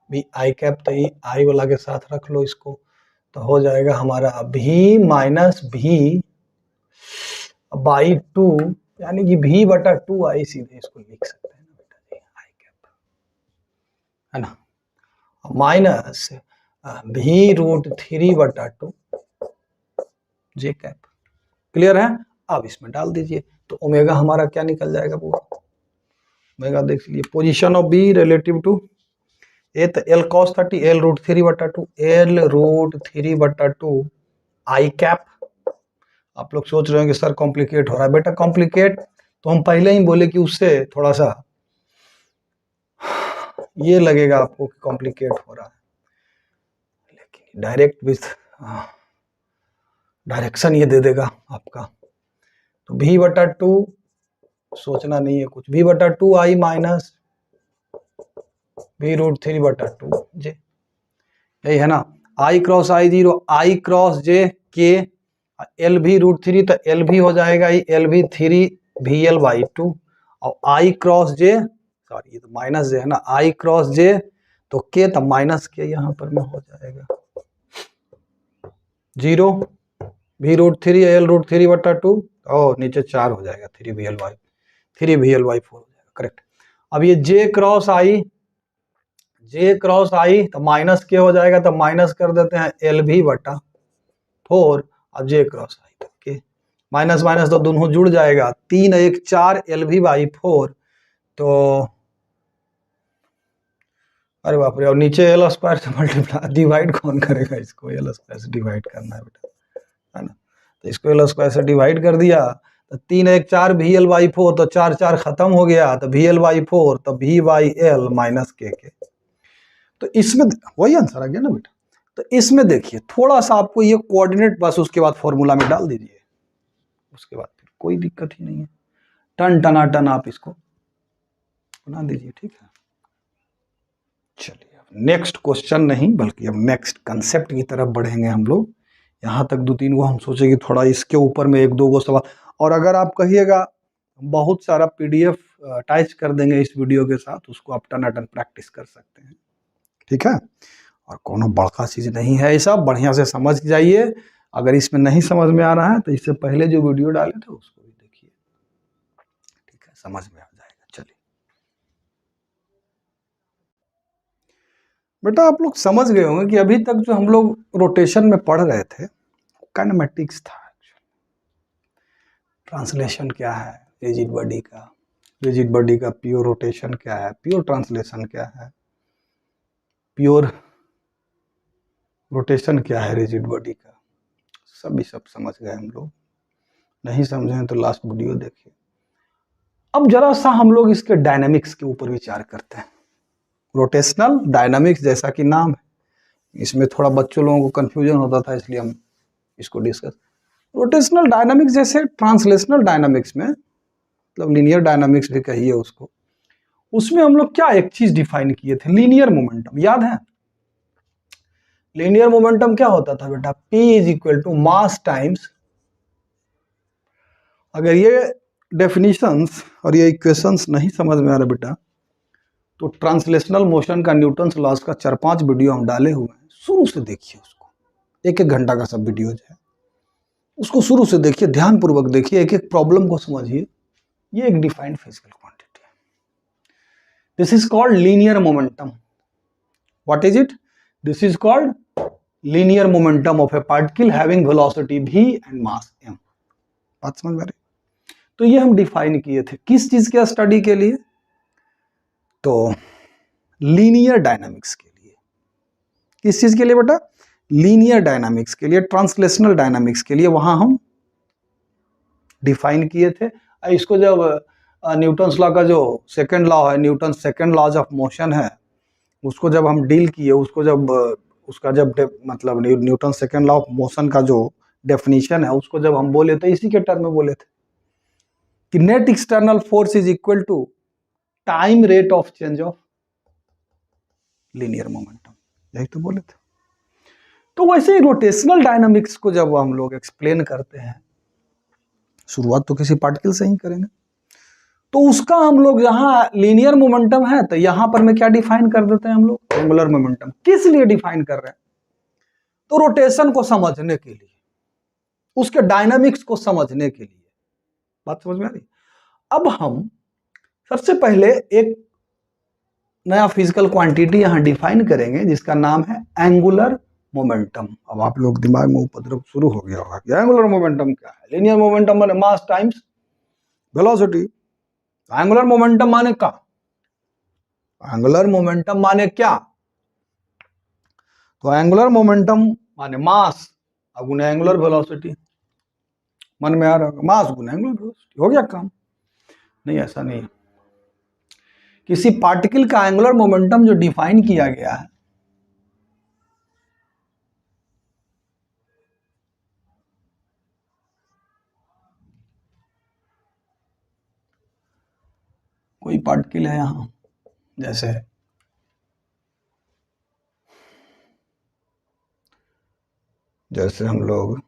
भी आई कैप, तो ये आई वाला के साथ रख लो इसको, तो हो जाएगा हमारा भी माइनस भी बाई 2, यानी कि भी बटा 2 आई, सीधे इसको लिख सकते हैं बेटा जी, आई कैप है ना, माइनस भी रूट 3 बटा 2 जे कैप। क्लियर है? अब इसमें डाल दीजिए, तो ओमेगा हमारा क्या निकल जाएगा पूरा, ओमेगा देख लीजिए, position of b relative to a, तो एल cos 30 एल रूट 3 बटा 2, एल रूट 3 बटा 2 आई कैप। आप लोग सोच रहे हो कि सर कॉम्प्लिकेट हो रहा है, बेटा कॉम्प्लिकेट तो हम पहले ही बोले कि उससे थोड़ा सा ये लगेगा आपको कि कॉम्प्लिकेट हो रहा है, लेकिन डायरेक्ट विथ डायरेक्शन ये दे देगा आपका। तो भी बटा 2 सोचना नहीं है कुछ, भी बटा 2 आई माइनस भी रूट 3 बटा 2 जे, यही है ना। आई क्रॉस आई 0, आई क्रॉस जे के, एल भी रूट 3, तो एल भी हो जाएगा एल भी 3 भी एल बाई 2, और आई क्रॉस जे, सॉरी ये तो माइनस जे है ना, आई क्रॉस जे तो के, तो माइनस के यहाँ पर में हो जाएगा 0 भी रूट 3 एल रूट 3 बटा 2, और नीचे 4 हो जाएगा 3 भी एल बाई 4 हो जाएगा, करेक्ट। अब ये जे क्रॉस आई तो माइनस के हो जाएगा, तो माइनस कर देते हैं एल भी बटा 4, अब जे क्रॉस आई तो के, माइनस माइनस तो दोनों जुड़ जाएगा, 3 1 4 एल भी बाई 4, तो अरे बाप रे, और नीचे एल स्क्वायर से मल्टीप्लाई, डिवाइड कौन करेगा इसको, एल स्क्वायर से डिवाइड करना है बेटा, है ना। तो इसको एल स्क्वायर से डिवाइड कर दिया, तो 3 1 4 भी एल बाई 4, तो 4 4 खत्म हो गया, तो भी एल बाई 4, तो भी बाई एल माइनस के। तो इसमें वही आंसर आ गया ना बेटा। तो इसमें देखिए थोड़ा सा आपको ये कोऑर्डिनेट बस उसके बाद फॉर्मूला में डाल दीजिए, उसके बाद फिर कोई दिक्कत ही नहीं है, टन टना टन आप इसको बना दीजिए, ठीक है। चलिए नेक्स्ट क्वेश्चन नहीं बल्कि अब नेक्स्ट कंसेप्ट की तरफ बढ़ेंगे हम लोग। यहाँ तक 2-3 गो हम सोचे कि थोड़ा इसके ऊपर में 1-2 गो सवाल, और अगर आप कहिएगा बहुत सारा पीडीएफ अटैच कर देंगे इस वीडियो के साथ, उसको आप टनाटन प्रैक्टिस कर सकते हैं, ठीक है। और कोनो बड़का चीज नहीं है, ये सब बढ़िया से समझ जाइए। अगर इसमें नहीं समझ में आ रहा है तो इससे पहले जो वीडियो डाले थे उसको भी देखिए, ठीक है, समझ में आ जाएगा। चलिए बेटा आप लोग समझ गए होंगे कि अभी तक जो हम लोग रोटेशन में पढ़ रहे थे काइनेमेटिक्स था। ट्रांसलेशन क्या है रिजिड बॉडी का, रिजिड बॉडी का प्योर रोटेशन क्या है, प्योर ट्रांसलेशन क्या है, प्योर रोटेशन क्या है रिजिड बॉडी का, सब समझ गए हम लोग। नहीं समझे तो लास्ट वीडियो देखिए। अब जरा सा हम लोग इसके डायनामिक्स के ऊपर विचार करते हैं। रोटेशनल डायनामिक्स जैसा कि नाम है, इसमें थोड़ा बच्चों लोगों को कंफ्यूजन होता था, इसलिए हम इसको डिस्कस। रोटेशनल डायनामिक्स जैसे ट्रांसलेशनल डायनामिक्स में, मतलब लीनियर डायनामिक्स भी कहिए उसको, उसमें हम लोग क्या एक चीज डिफाइन किए थे, लीनियर मोमेंटम, याद है। लीनियर मोमेंटम क्या होता था बेटा, P is equal to mass times, अगर ये डेफिनेशंस और ये इक्वेशंस नहीं समझ में आ रहा बेटा, तो ट्रांसलेशनल मोशन का न्यूटन्स लॉस का 4-5 वीडियो हम डाले हुए हैं, शुरू से देखिए उसको, 1-1 घंटा का सब वीडियो है, उसको शुरू से देखिए, ध्यान पूर्वक देखिए, एक एक प्रॉब्लम को समझिए। ये एक डिफाइंड फिजिकल क्वांटिटी है, this is called linear momentum. What is it? This is called linear momentum of A particle having velocity v and mass m। बात समझ में आ रही? तो ये हम डिफाइन किए थे किस चीज के स्टडी के लिए? तो लीनियर डायनामिक्स के लिए। किस चीज के लिए बेटा? लीनियर डायनामिक्स के लिए, ट्रांसलेशनल डायनामिक्स के लिए वहां हम डिफाइन किए थे। इसको जब न्यूटन्स लॉ का जो सेकंड लॉ है, Newton second laws of motion है, उसको जब हम डील किए, उसको जब उसका जब मतलब Newton second law of motion का जो डेफिनेशन है उसको जब हम बोले तो इसी के टर्म में बोले थे कि net external force is equal to time rate of change of linear momentum, यही तो बोले थे। तो वैसे ही रोटेशनल डायनामिक्स को जब हम लोग एक्सप्लेन करते हैं, शुरुआत तो किसी पार्टिकल से ही करेंगे, तो उसका हम लोग जहां लीनियर मोमेंटम है तो यहां पर में क्या डिफाइन कर देते हैं हम लोग? Angular momentum. किस लिए डिफाइन कर रहे हैं? तो रोटेशन को समझने के लिए, उसके डायनामिक्स को समझने के लिए। बात समझ में आ रही? अब हम सबसे पहले एक नया फिजिकल क्वांटिटी यहां डिफाइन करेंगे जिसका नाम है एंगुलर मोमेंटम। अब आप लोग दिमाग में उपद्रव शुरू हो गया होगा कि एंगुलर मोमेंटम क्या है? लीनियर मोमेंटम माने मास टाइम्स वेलोसिटी। एंगुलर मोमेंटम माने क्या? एंगुलर मोमेंटम माने क्या? तो एंगुलर मोमेंटम माने मास गुना एंगुलर वेलोसिटी। मन में आ रहा होगा मास गुना एंगुलर वेलोसिटी, हो गया काम? नहीं, ऐसा नहीं है। किसी पार्टिकल का एंगुलर मोमेंटम जो डिफाइन किया गया है, कोई पार्टिकल है यहां, जैसे हम लोग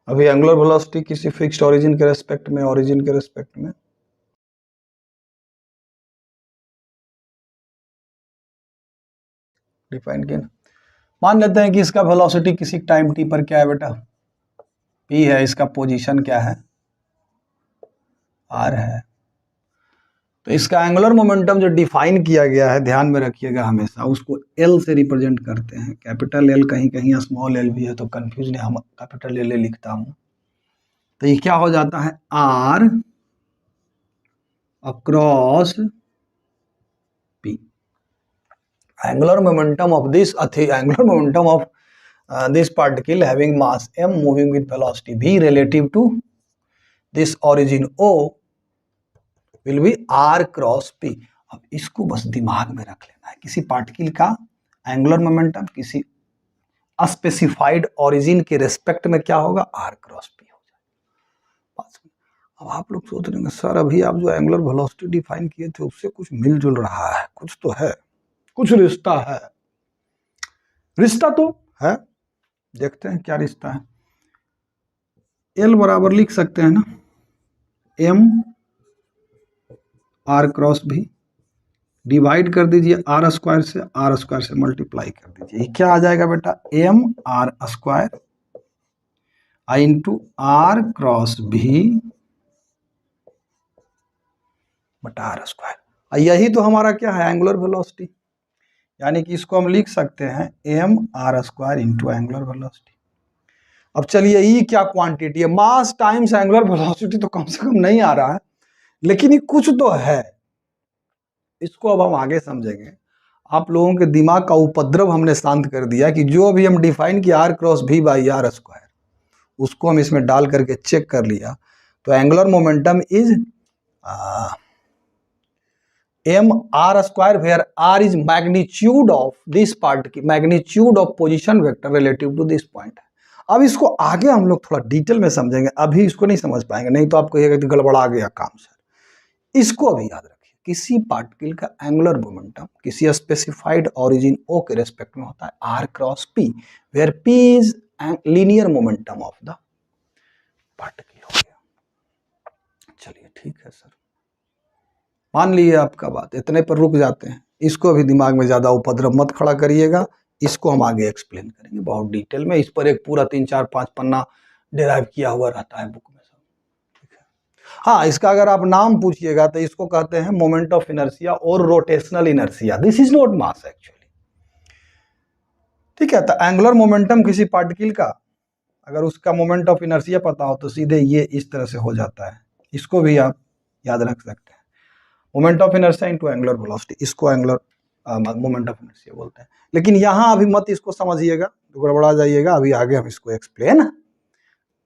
अभी एंगुलर वेलोसिटी किसी फिक्स्ड ओरिजिन के रेस्पेक्ट में, ओरिजिन के रेस्पेक्ट में डिफाइन किया ना। मान लेते हैं कि इसका वेलोसिटी किसी टाइम टी पर क्या है बेटा? p है। इसका पोजीशन क्या है? r है। तो इसका एंगुलर मोमेंटम जो डिफाइन किया गया है, ध्यान में रखिएगा हमेशा, उसको l से रिप्रेजेंट करते हैं। कैपिटल L, कहीं कहीं स्मॉल l भी है तो कंफ्यूज नहीं, हम कैपिटल L लिखता हूं। तो ये क्या हो जाता है? r across p। Angular momentum of this angular momentum of this particle having mass m moving with velocity v relative to this origin O will be r cross p। अब इसको बस दिमाग में रख लेना है। किसी पार्टिकल का एंगुलर मोमेंटम किसी स्पेसिफाइड ओरिजिन के रेस्पेक्ट में क्या होगा? r क्रॉस p हो जाएगा। अब आप लोग सोच रहे हैं सर अभी आप जो एंगुलर वेलोसिटी डिफाइन किए थे उससे कुछ मिलजुल रहा है, कुछ तो है, कुछ रिश्ता है। रिश्ता तो है, देखते हैं क्या रिश्ता है। L बराबर लिख सकते हैं ना, m r क्रॉस भी, डिवाइड कर दीजिए r स्क्वायर से मल्टीप्लाई कर दीजिए। क्या आ जाएगा बेटा? m r square into r cross भी बटा r स्क्वायर। यही तो हमारा क्या है? Angular velocity. यानी कि इसको हम लिख सकते हैं m r square into angular velocity. अब चलिए ये क्या क्वांटिटी है? मास टाइम्स एंगुलर वेलोसिटी तो कम से कम नहीं आ रहा है, लेकिन ये कुछ तो है। इसको अब हम आगे समझेंगे। आप लोगों के दिमाग का उपद्रव हमने शांत कर दिया कि जो अभी हम डिफाइन किया r क्रॉस भी बाई r स्क्वायर, उसको हम इसमें डाल करके चेक कर लिया। तो angular momentum is m r square where r is magnitude of this particle, magnitude of position vector relative to this point. अब इसको आगे हम लोग थोड़ा डिटेल में समझेंगे, अभी इसको नहीं समझ पाएंगे, नहीं तो आपको ये गड़बड़ा गया काम सर। इसको अभी याद रखिए, किसी पार्टिकल का एंगुलर मोमेंटम किसी स्पेसिफाइड ओरिजिन O के रेस्पेक्ट में होता है r cross p, where p is linear momentum of the particle. हो गया? चलिए ठीक है सर, मान लिए आपका बात, इतने पर रुक जाते हैं। इसको अभी दिमाग में ज्यादा उपद्रव मत खड़ा करिएगा, इसको हम आगे एक्सप्लेन करेंगे बहुत डिटेल में। इस पर एक पूरा 3 4 5 पन्ना डिराइव किया हुआ रहता है बुक में सब, ठीक है। हाँ, इसका अगर आप नाम पूछिएगा तो इसको कहते हैं मोमेंट ऑफ इनर्शिया और rotational inertia. This is not mass actually, ठीक है। तो एंगुलर मोमेंटम किसी पार्टिकल का अगर उसका मोमेंट ऑफ इनर्शिया पता हो तो सीधे ये इस तरह से हो जाता है। इसको भी आप याद रख सकते हैं, moment of inertia into angular velocity, इसको एंगुलर मोमेंट ऑफ इनर्शिया बोलते हैं। लेकिन यहाँ अभी मत इसको समझिएगा, तो गड़बड़ा जाइएगा, अभी आगे हम इसको एक्सप्लेन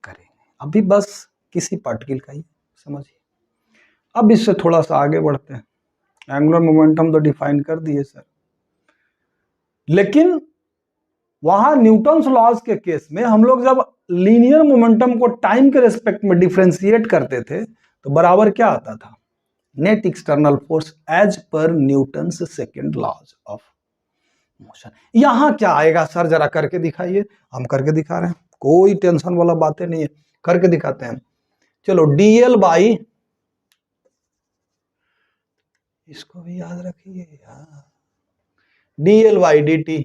करेंगे। अभी बस किसी पार्टिकल का ही समझिए। अब इससे थोड़ा सा आगे बढ़ते हैं। एंगुलर मोमेंटम तो डिफाइन कर दिए सर, लेकिन वहां न्यूटन्स लॉज के केस में हम लोग जब लीनियर मोमेंटम को टाइम के रेस्पेक्ट में डिफरेंशिएट करते थे तो बराबर क्या आता था, नेट एक्सटर्नल फोर्स एज पर Newton's second laws of motion. यहां क्या आएगा सर, जरा करके दिखाइए। हम करके दिखा रहे हैं, कोई टेंशन वाला बातें नहीं है, करके दिखाते हैं। चलो डीएल बाई, इसको भी याद रखिए यार, डीएल बाई डी टी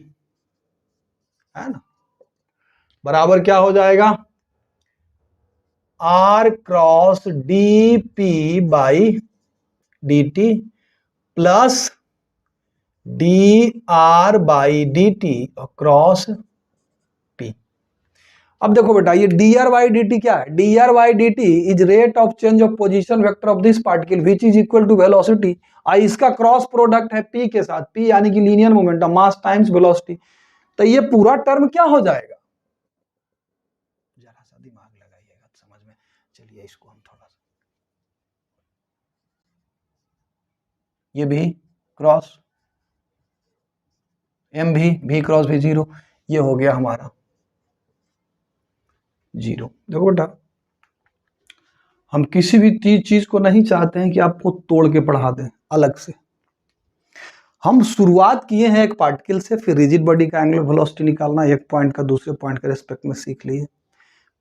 है ना, बराबर क्या हो जाएगा, R cross D P by D T plus D R by D T cross P. अब देखो बेटा, ये D R by D T क्या है, D R by D T is rate of change of position vector of this particle which is equal to velocity. इसका cross product है P के साथ, पी यानी कि linear momentum, mass times velocity. तो ये पूरा टर्म क्या हो जाएगा, जरा सा दिमाग लगाइएगा समझ में। चलिए इसको हम थोड़ा सा, ये भी क्रॉस एम भी क्रॉस भी जीरो, ये हो गया हमारा जीरो। देखो बेटा, हम किसी भी चीज को नहीं चाहते हैं कि आपको तोड़ के पढ़ा दें अलग से। हम शुरुआत किए हैं एक पार्टिकल से, फिर रिजिड बॉडी का एंगुलर वेलोसिटी निकालना एक पॉइंट का दूसरे पॉइंट के रेस्पेक्ट में सीख लिए।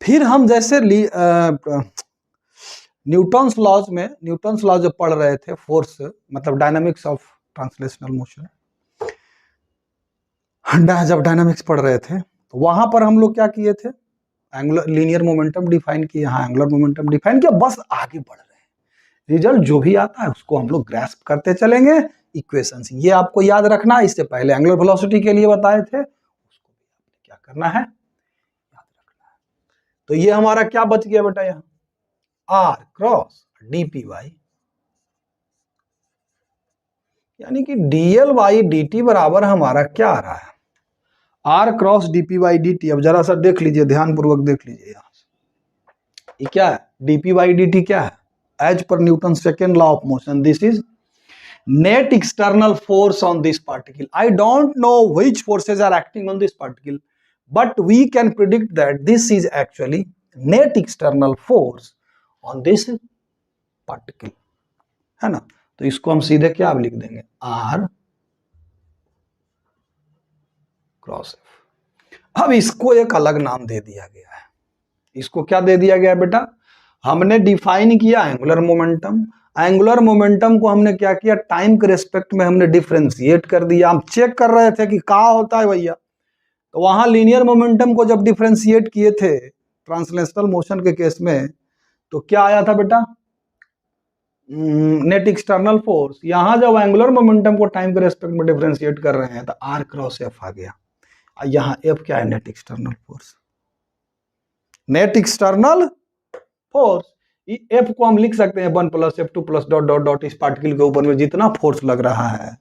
फिर हम जैसे न्यूटन्स लॉज में, न्यूटन्स लॉ जो पढ़ रहे थे, फोर्स मतलब डायनामिक्स ऑफ ट्रांसलेशनल मोशन, जब डायनामिक्स पढ़ रहे थे तो वहां पर हम लोग क्या किए थे, एंगुलर लीनियर मोमेंटम डिफाइन किया, यहाँ एंगुलर मोमेंटम डिफाइन किया, बस आगे बढ़ रहे हैं। रिजल्ट जो भी आता है उसको हम लोग ग्रास्प करते चलेंगे। इक्वेशंस ये आपको याद रखना, इससे पहले एंगुलर वेलोसिटी के लिए बताए थे, उसको भी आपने क्या करना है, याद रखना है। तो ये हमारा क्या बच गया बेटा, यहाँ आर क्रॉस डी पी वाई, यानी कि डीएल वाई डी टी बराबर हमारा क्या आ रहा है, R cross DP by D T. अब जरा सा देख लीजिए, ध्यान पूर्वक देख लीजिए, यहां से ये क्या है, डीपी बाई डी टी क्या है, एज पर Newton second law of motion, this is net external force on this particle. I don't know which forces are acting on this particle, but we can predict that this is actually net external force on this particle, है ना। तो इसको हम सीधे क्या लिख देंगे, are cross F. अब इसको एक अलग नाम दे दिया गया है, इसको क्या दे दिया गया है बेटा, हमने डिफाइन किया एंगुलर मोमेंटम, एंगुलर मोमेंटम को हमने क्या किया, टाइम के रेस्पेक्ट में हमने डिफरेंशिएट कर दिया। हम चेक कर रहे थे कि क्या होता है भैया, तो वहां लीनियर मोमेंटम को जब डिफरेंशिएट किए थे ट्रांसलेशनल मोशन के केस में, तो क्या आया था बेटा, नेट एक्सटर्नल फोर्स। यहां जब एंगुलर मोमेंटम को टाइम के रेस्पेक्ट में डिफरेंशिएट कर रहे हैं तो आर क्रॉस एफ आ गया। यहाँ एफ क्या है, net external force, net external force. F को हम लिख सकते हैं 1 + F2 + डॉट डॉट डॉट, इस पार्टिकल के ऊपर में जितना फोर्स लग रहा है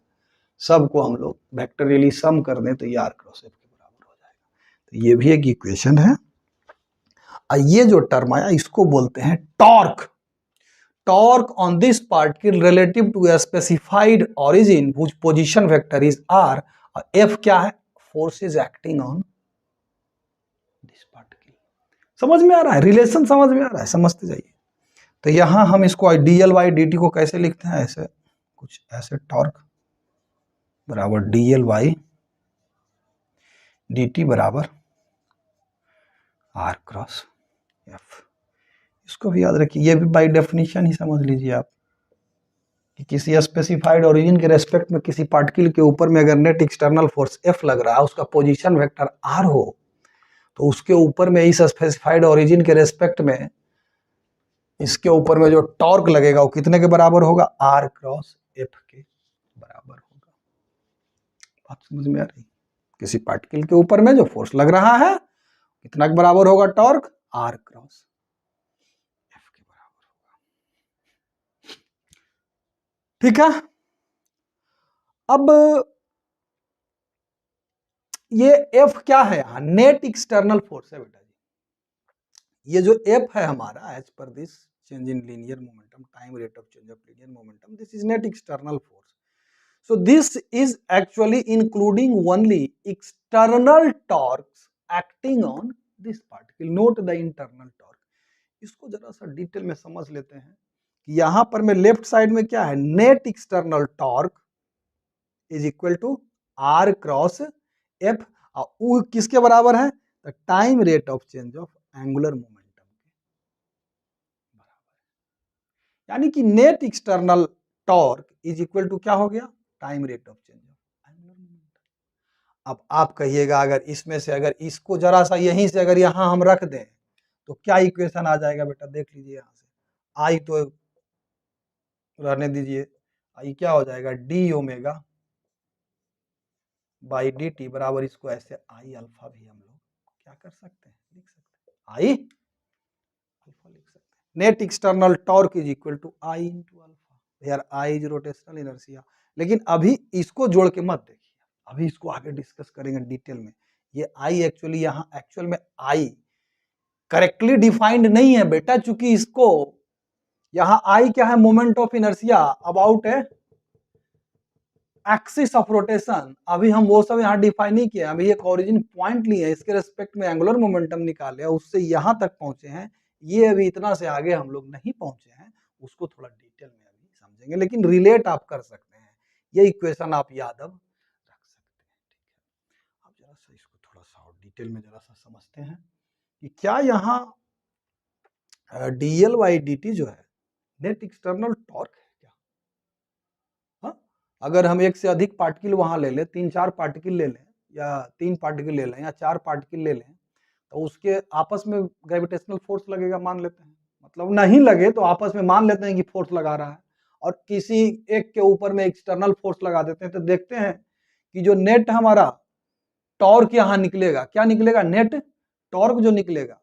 सबको हम लोग वेक्टोरियली सम कर दें तो ये आर क्रॉस एफ के बराबर हो जाएगा। तो ये भी एक इक्वेशन है। ये जो टर्म आया इसको बोलते हैं torque. Torque on this particle relative to a specified origin which position vector is R, और एफ क्या है, force is acting on this particle. समझ में आ रहा है, रिलेशन समझ में आ रहा है, समझते जाइए। तो यहां हम इसको डीएल बाई डी टी को कैसे लिखते हैं, ऐसे कुछ ऐसे, टॉर्क बराबर डीएल बाई डी टी बराबर आर क्रॉस एफ। इसको भी याद रखिए, ये भी बाई डेफिनेशन ही समझ लीजिए आप कि किसी स्पेसिफाइड ओरिजिन के रेस्पेक्ट में किसी पार्टिकल के ऊपर में अगर नेट एक्सटर्नल फोर्स एफ लग रहा है, उसका पोजीशन वेक्टर आर हो, तो उसके ऊपर में इस स्पेसिफाइड ओरिजिन के रेस्पेक्ट में इसके ऊपर में जो टॉर्क लगेगा वो कितने के बराबर होगा, आर क्रॉस एफ के बराबर होगा। बात समझ में आ रही, किसी पार्टिकल के ऊपर में जो फोर्स लग रहा है कितना के बराबर होगा, टॉर्क आर क्रॉस एफ के बराबर होगा। ठीक है, अब ये एफ क्या है, नेट एक्सटर्नल फोर्स है बेटा जी। ये जो एफ है हमारा as per this change in linear momentum, time rate of change of linear momentum, this is net external force. So this is actually including only external torques acting on this particle, not the internal torque. इसको जरा सा detail में समझ लेते हैं कि यहां पर में लेफ्ट साइड में क्या है, net external torque is equal to R cross F, और किसके बराबर है, the time rate of change of angular momentum के बराबर। यानी कि net external torque is equal to क्या हो गया, time rate of change of angular momentum. अब आप कहिएगा अगर इसमें से अगर इसको जरा सा यहीं से अगर यहां हम रख दें तो क्या इक्वेशन आ जाएगा बेटा, देख लीजिए यहां से, आई तो रहने दीजिए, आई क्या हो जाएगा, D omega by D T बराबर, इसको ऐसे आई अल्फा भी हम लोग क्या कर सकते हैं, लिख सकते हैं, आई अल्फा लिख सकते हैं। Net external torque is equal to I into alpha, यार आई इज रोटेशनल इनर्शिया। लेकिन अभी इसको जोड़ के मत देखिए, अभी इसको आगे डिस्कस करेंगे डिटेल में। ये आई एक्चुअली यहाँ एक्चुअल में आई करेक्टली डिफाइंड नहीं है बेटा, चूंकि इसको यहाँ आई क्या है, मोमेंट ऑफ इनर्शिया अबाउट है एक्सिस ऑफ रोटेशन। अभी हम वो सब यहाँ डिफाइन नहीं किया, अभी एक ओरिजिन पॉइंट लिए, इसके रेस्पेक्ट में एंगुलर मोमेंटम निकाले, उससे यहाँ तक पहुंचे हैं। ये अभी इतना से आगे हम लोग नहीं पहुंचे हैं, उसको थोड़ा डिटेल में अभी समझेंगे, लेकिन रिलेट आप कर सकते हैं, ये इक्वेशन आप याद अब रख सकते हैं। ठीक है, अब जरा सा इसको थोड़ा सा और डिटेल में जरा सा समझते हैं कि क्या यहाँ डीएल बाई डी टी जो है नेट एक्सटर्नल टॉर्क है क्या। हाँ, अगर हम एक से अधिक पार्टिकल वहां ले लें, 3-4 पार्टिकल ले लें, या 3 पार्टिकल ले लें, या 4 पार्टिकल ले लें, तो उसके आपस में ग्रेविटेशनल फोर्स लगेगा मान लेते हैं, मतलब नहीं लगे तो आपस में मान लेते हैं कि फोर्स लगा रहा है, और किसी एक के ऊपर में एक्सटर्नल फोर्स लगा देते हैं, तो देखते हैं कि जो नेट हमारा टॉर्क यहाँ निकलेगा, क्या निकलेगा, नेट टॉर्क जो निकलेगा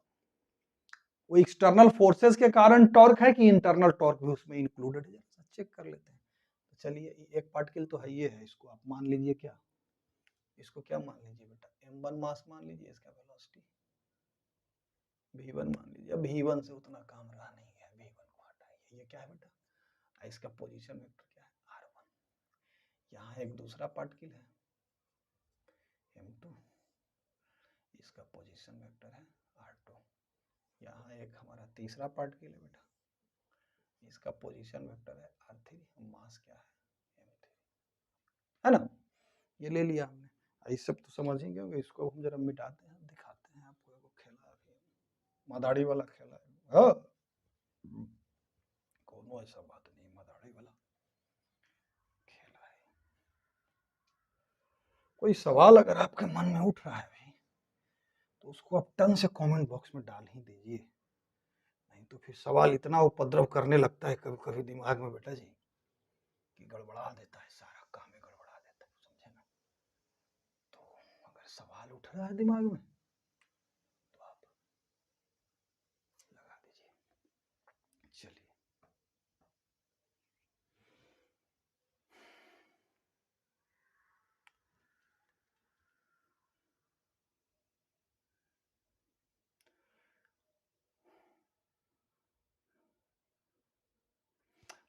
वो एक्सटर्नल फोर्सेस के कारण टॉर्क है कि इंटरनल टॉर्क भी उसमें इंक्लूडेड है, चेक कर लेते हैं। चलिए एक पार्टिकल तो है, ये है, इसको आप मान लीजिए क्या, इसको क्या मान लीजिए बेटा, m1 मास मान लीजिए, इसका वेलोसिटी v1 मान लीजिए। v1 से उतना काम रहा नहीं है, v1 को हटाइए, ये क्या है बेटा, इसका पोजीशन वेक्टर क्या है, r1। यहाँ एक दूसरा पार्टिकल है m2, इसका पोजीशन वेक्टर है r2। यहाँ एक हमारा तीसरा पार्टिकल है बेटा, इसका पोजीशन वेक्टर है r3, मास क्या है m3, है ना। ये ले लिया हमने, इस सब तो समझेंगे, इसको हम जरा मिटाते हैं, दिखाते हैं आपको, एगो खेला अभी मदारी वाला खेला है, हाँ कोनो ऐसा बात नहीं, मदारी वाला खेला है। कोई सवाल अगर आपके मन में उठ रहा है भाई, तो उसको आप टन से कमेंट बॉक्स में डाल ही दीजिए, नहीं तो फिर सवाल इतना उपद्रव करने लगता है कभी कभी दिमाग में बेटा जी, कि गड़बड़ा देता है, सारा काम ही गड़बड़ा देता है, समझे ना। तो अगर सवाल उठ रहा है दिमाग में तो आप लगा दीजिए। चलिए,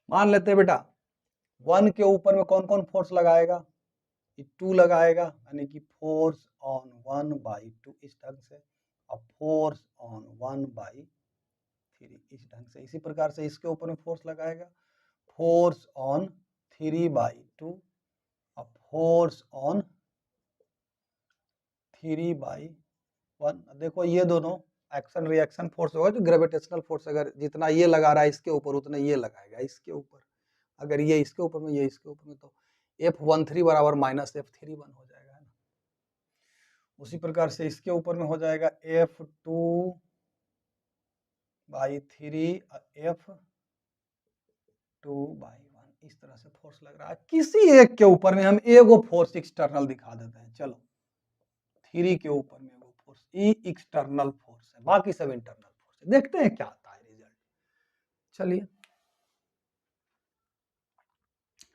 मान लेते हैं बेटा 1 के ऊपर में कौन कौन फोर्स लगाएगा, 2 लगाएगा, यानी कि फोर्स ऑन 1/2 इस ढंग से, और फोर्स ऑन 1/3 इस ढंग से। इसी प्रकार से इसके ऊपर में फोर्स लगाएगा, फोर्स ऑन 3/2 और फोर्स ऑन 3/1। देखो ये दोनों एक्शन रिएक्शन फोर्स होगा, जो ग्रेविटेशनल फोर्स अगर जितना ये लगा रहा है इसके ऊपर, उतना ये लगाएगा इसके ऊपर। अगर ये इसके ऊपर में, ये इसके ऊपर में, तो F13 बराबर माइनस F31 हो जाएगा, है ना। उसी प्रकार से इसके ऊपर में हो जाएगा F2/3 F2/1, इस तरह से फोर्स लग रहा है। किसी एक के ऊपर में हम एगो फोर्स एक्सटर्नल दिखा देते हैं, चलो 3 के ऊपर में वो फोर्स, ई एक्सटर्नल फोर्स है, बाकी सब इंटरनल फोर्स है। देखते हैं क्या आता है रिजल्ट। चलिए,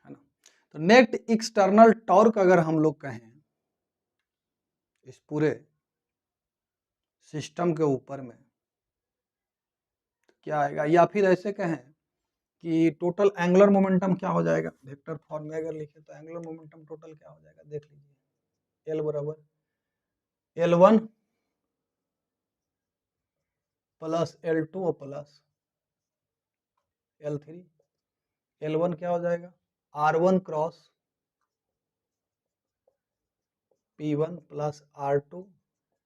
है ना। तो नेट एक्सटर्नल टॉर्क अगर हम लोग कहें इस पूरे सिस्टम के ऊपर में तो क्या आएगा, या फिर ऐसे कहें कि टोटल एंगुलर मोमेंटम क्या हो जाएगा, वेक्टर फॉर्म में अगर लिखे तो एंगुलर मोमेंटम टोटल क्या हो जाएगा, देख लीजिए। एल बराबर L1 प्लस L2 और प्लस L3। L1 क्या हो जाएगा, R1 cross P1 plus R2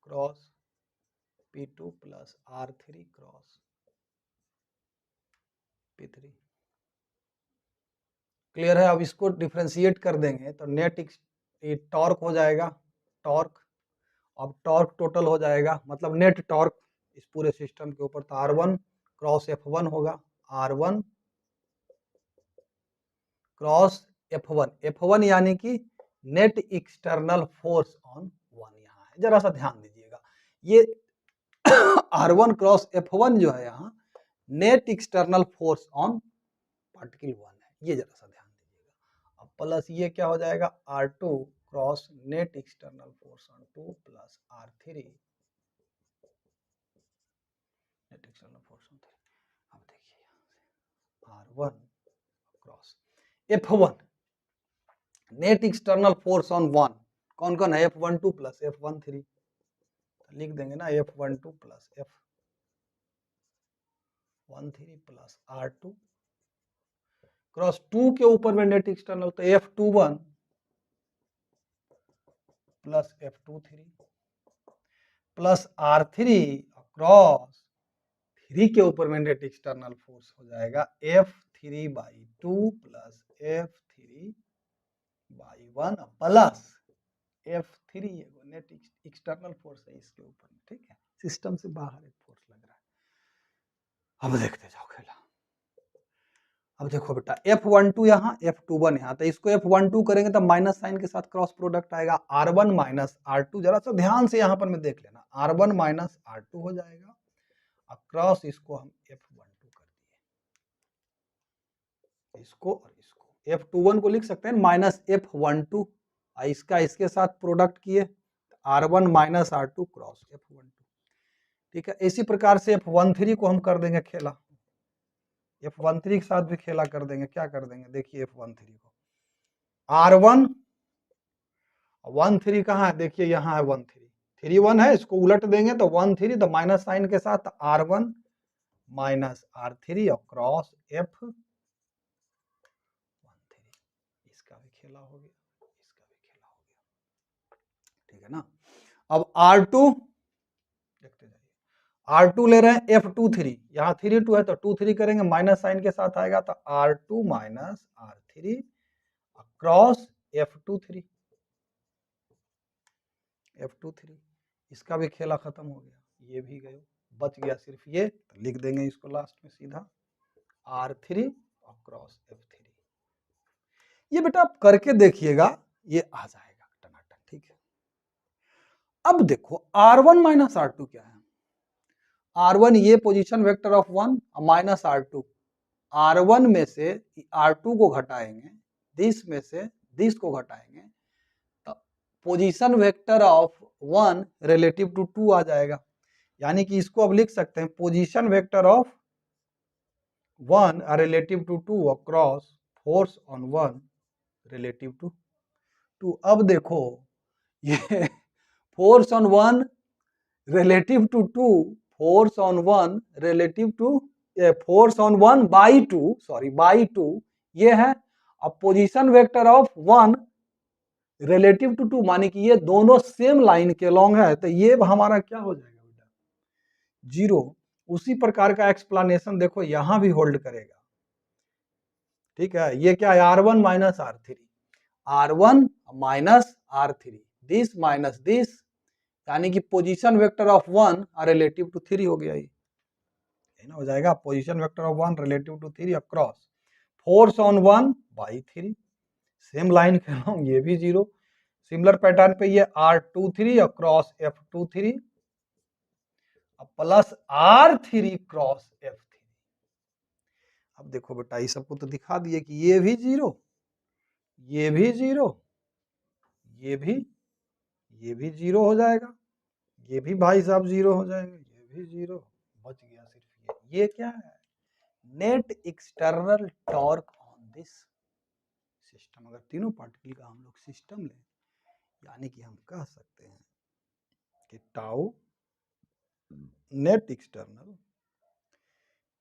cross P2 plus R3 cross P3। Clear है। अब इसको डिफ्रेंशिएट कर देंगे तो नेट टॉर्क हो जाएगा, टॉर्क। अब टॉर्क टोटल हो जाएगा, मतलब नेट टॉर्क इस पूरे सिस्टम के ऊपर, तो R1 क्रॉस F1 होगा, R1 क्रॉस F1, F1 यानी कि नेट एक्सटर्नल फोर्स ऑन 1 यहाँ है, जरा सा ध्यान दीजिएगा। ये R1 क्रॉस F1 जो है यहाँ net external force on particle 1 है, ये जरा सा ध्यान दीजिएगा। अब प्लस ये क्या हो जाएगा, R2 cross net external force on 2 plus R3 net external force on 3। अब देखिए यहाँ से R1 cross F1 net external force on 1 कौन कौन है, F12 प्लस F13, लिख देंगे ना F12 plus F13 plus R2 cross 2 के ऊपर में नेट एक्सटर्नल, तो F21 plus F23 plus R3 cross 3 के ऊपर में नेट एक्सटर्नल फोर्स हो जाएगा F3/2 plus F3/1 plus F3 net external force है इसके ऊपर में, ठीक है, सिस्टम से बाहर एक फोर्स लग रहा है। अब देखते जाओ खेला। अब देखो बेटा F12 यहाँ F21 यहाँ, तो इसको F12 करेंगे तो माइनस साइन के साथ क्रॉस प्रोडक्ट आएगा, R1 माइनस R2, जरा सा ध्यान से यहाँ पर में देख लेना, R1 माइनस R2 हो जाएगा, और क्रॉस इसको हम F12 कर दिए, इसको और इसको, F21 को लिख सकते हैं माइनस F12, इसका इसके साथ प्रोडक्ट किए R1 minus R2 cross F12, ठीक है। इसी प्रकार से F13 को हम कर देंगे खेला, F13 के साथ भी खेला कर देंगे, क्या कर देंगे देखिए, F13 को R1 13 कहाँ है, देखिए यहाँ है 13, 3 1 है, इसको उलट देंगे तो 13, तो माइनस साइन के साथ R1 माइनस R3 और क्रॉस F13, इसका भी खेला हो गया, इसका भी खेला हो गया, ठीक है ना। अब R2 देखते जाइए, R2 ले रहे हैं F23, यहाँ 3 2 है तो 2 3 करेंगे, माइनस साइन के साथ आएगा तो R2 minus R3 cross F23, इसका भी खेला खत्म हो गया, ये भी गए, बच गया सिर्फ ये, तो लिख देंगे इसको लास्ट में सीधा R3 और क्रॉस F3। ये बेटा आप करके देखिएगा, ये आ जाएगा टनाटन, ठीक है। अब देखो R1 माइनस R2 क्या है, R1 ये position vector of 1 minus R2, R1 में से R2 को घटाएंगे, दिस में से दिस को घटाएंगे, तो position vector of 1 relative to 2 आ जाएगा, यानी कि इसको अब लिख सकते हैं position vector of 1 relative to 2 और cross force on 1 relative to 2। अब देखो ये force on 1 relative to 2, force on 1 relative to force on 1 by 2, sorry by 2 ये है। अब position vector of 1 relative to 2 माने कि ये दोनों सेम लाइन के लॉन्ग है, तो ये हमारा क्या हो जाएगा बेटा, 0। उसी प्रकार का एक्सप्लेनेशन देखो यहां भी होल्ड करेगा, ठीक है। ये क्या है, R1 minus R3, R1 minus R3, this minus this, यानी कि position vector of 1 relative to 3 हो गया, ये ना हो जाएगा position vector of 1 relative to 3 cross force on 1 by 3, same line के लॉन्ग, ये भी 0, सिमिलर पैटर्न पे ये R23 और cross F23 plus R3 cross F3। अब देखो बेटा ये सबको तो दिखा दिए कि ये भी जीरो, ये भी जीरो, ये भी जीरो हो जाएगा, ये भी भाई साहब जीरो हो जाएंगे, ये भी जीरो, बच गया सिर्फ ये क्या है, net external torque on this system. अगर तीनों पार्टिकल का हम लोग सिस्टम लें, यानी कि हम कह सकते हैं कि tau net external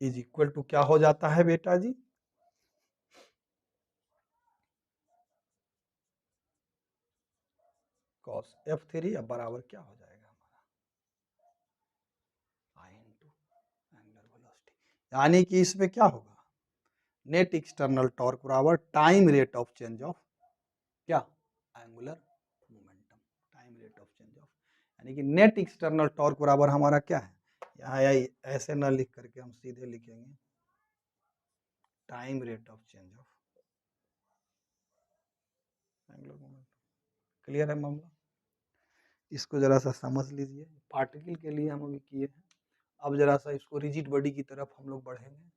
is equal to क्या हो जाता है बेटा जी, cos F3 अब बराबर क्या हो जाएगा हमारा I इंटू एंगुलर वेलोसिटी, यानी कि इसमें क्या होगा, नेट एक्सटर्नल टॉर्क बराबर time rate of change of क्या, angular momentum, time rate of change of, यानी कि नेट एक्सटर्नल टॉर्क बराबर हमारा क्या है, यहाँ ऐसे ना लिख करके हम सीधे लिखेंगे time rate of change of angular momentum. Clear है मामला, इसको जरा सा समझ लीजिए, पार्टिकल के लिए हम अभी किए हैं, अब जरा सा इसको रिजिड बॉडी की तरफ हम लोग बढ़ेंगे।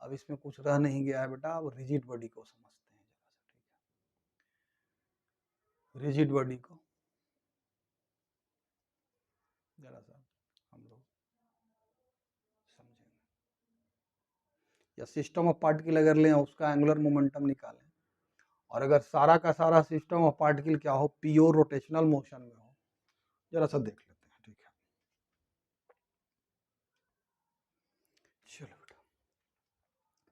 अब इसमें कुछ रह नहीं गया है बेटा, अब रिजिड बॉडी को समझते हैं जरा सा, ठीक है, रिजिड बॉडी को जरा सा हम लोग समझेंगे, या सिस्टम ऑफ पार्टिकल अगर लें उसका एंगुलर मोमेंटम निकालें, और अगर सारा का सारा सिस्टम ऑफ पार्टिकल क्या हो, प्योर रोटेशनल मोशन में हो, जरा सा देख लेते हैं, ठीक है। चलो बेटा,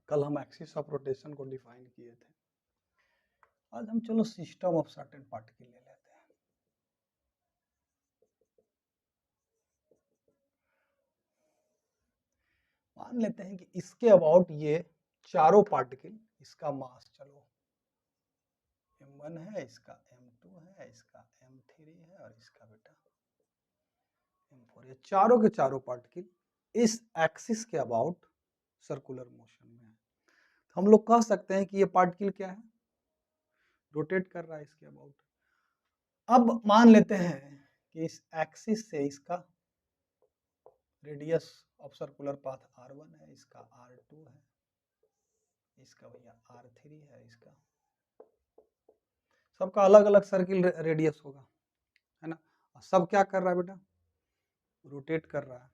कल हम एक्सिस ऑफ रोटेशन को डिफाइन किए थे, आज हम चलो सिस्टम ऑफ सर्टेन पार्टिकल ले लेते हैं। मान लेते हैं कि इसके अबाउट ये चारों पार्टिकल, इसका मास चलो m1 है, इसका m2 है, इसका m3 है, और इसका बेटा m4, ये चारों के चारों पार्टिकल इस एक्सिस के अबाउट सर्कुलर मोशन में है, तो हम लोग कह सकते हैं कि ये पार्टिकल क्या है, रोटेट कर रहा है इसके अबाउट। अब मान लेते हैं कि इस एक्सिस से इसका radius of circular path r1 है, इसका r2 है, इसका भैया r3 है, इसका सबका अलग अलग सर्किल रेडियस होगा, है ना, सब क्या कर रहा है बेटा, रोटेट कर रहा है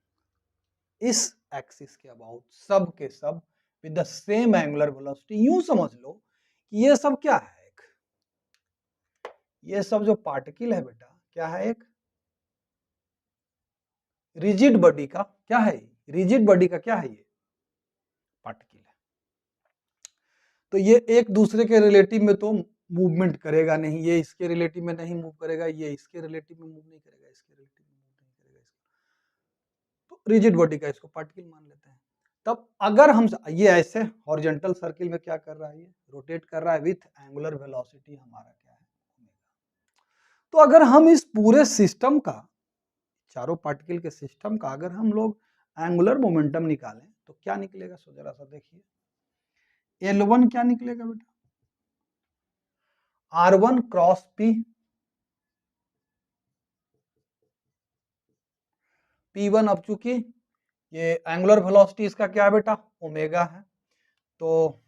इस एक्सिस के अबाउट, सब के सब with the same angular velocity. यूं समझ लो कि ये सब क्या है, ये सब जो पार्टिकल है बेटा क्या है, एक रिजिड बॉडी का क्या है, रिजिड बॉडी का क्या है, ये पार्टिकल है, तो ये एक दूसरे के रिलेटिव में तो मूवमेंट करेगा नहीं, ये इसके रिलेटिव में नहीं मूव करेगा, ये इसके रिलेटिव में मूव नहीं करेगा, इसके रिलेटिव में मूव नहीं करेगा, तो रिजिड बॉडी का इसको पार्टिकल मान लेते हैं। तब अगर हम ये ऐसे हॉरिजॉन्टल सर्किल में क्या कर रहा है, ये रोटेट कर रहा है विथ एंगुलर वेलोसिटी हमारा क्या है, तो अगर हम इस पूरे सिस्टम का, चारों पार्टिकल के सिस्टम का अगर हम लोग एंगुलर मोमेंटम निकालें तो क्या निकलेगा, सो जरा सा देखिए, L1 क्या निकलेगा बेटा, R1 क्रॉस P, P1, अब चूंकि ये एंगुलर वेलोसिटी इसका क्या है बेटा, ओमेगा है, तो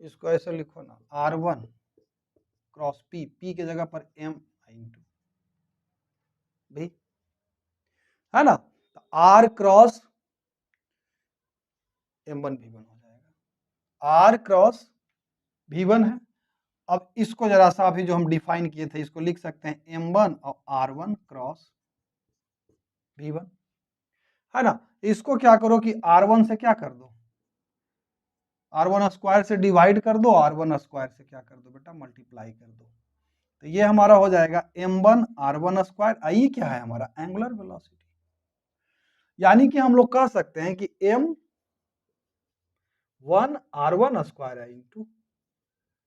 इसको ऐसे लिखो ना, R1 क्रॉस P, P के जगह पर M इंटू भी, है ना, तो R क्रॉस M1 V1 हो जाएगा, R क्रॉस V1 है। अब इसको जरा सा अभी जो हम डिफाइन किए थे इसको लिख सकते हैं M1 और R1 क्रॉस V1, है ना, इसको क्या करो कि R1 से क्या कर दो, R1 स्क्वायर से डिवाइड कर दो, R1 स्क्वायर से क्या कर दो बेटा, मल्टीप्लाई कर दो, तो ये हमारा हो जाएगा M1 R1 स्क्वायर, आई क्या है हमारा एंगुलर वेलोसिटी, यानी कि हम लोग कह सकते हैं कि M1 R1 स्क्वायर है इंटू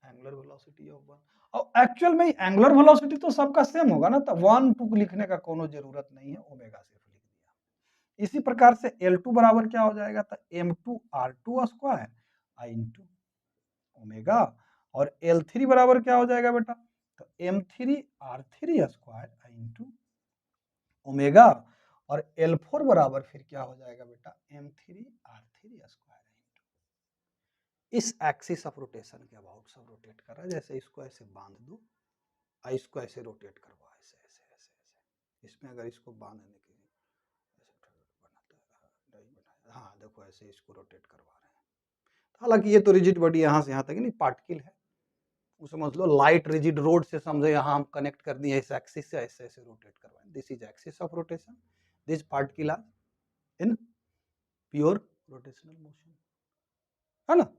एंगुलर वेलोसिटी ऑफ 1, और एक्चुअल में एंगुलर वेलोसिटी तो सबका सेम होगा ना, तो 1 2 लिखने का कोनो जरूरत नहीं है, ओमेगा सिर्फ लिख दिया। इसी प्रकार से L2 बराबर क्या हो जाएगा, तो M2 R2 स्क्वायर आई इंटू ओमेगा, और L3 बराबर क्या हो जाएगा बेटा, तो m3r3 इंटू ओमेगा, और L4 बराबर फिर क्या हो जाएगा बेटा m3r3 इस एक्सिस ऑफ रोटेशन के अबाउट सब रोटेट कर रहा है। जैसे इसको ऐसे बांध दो और इसको ऐसे रोटेट करवा, ऐसे ऐसे ऐसे ऐसे, इसमें अगर इसको बांधने के लिए बनाता है, हाँ देखो ऐसे इसको रोटेट करवा रहे हैं। हालांकि ये तो रिजिड बॉडी यहाँ से यहाँ तक नहीं, पार्टिकल है, वो समझ लो लाइट रिजिड रोड से समझे यहाँ हम कनेक्ट कर दिए इस एक्सिस से, ऐसे ऐसे रोटेट करवाएं। This is axis of rotation, this particle are in pure rotational motion, है ना।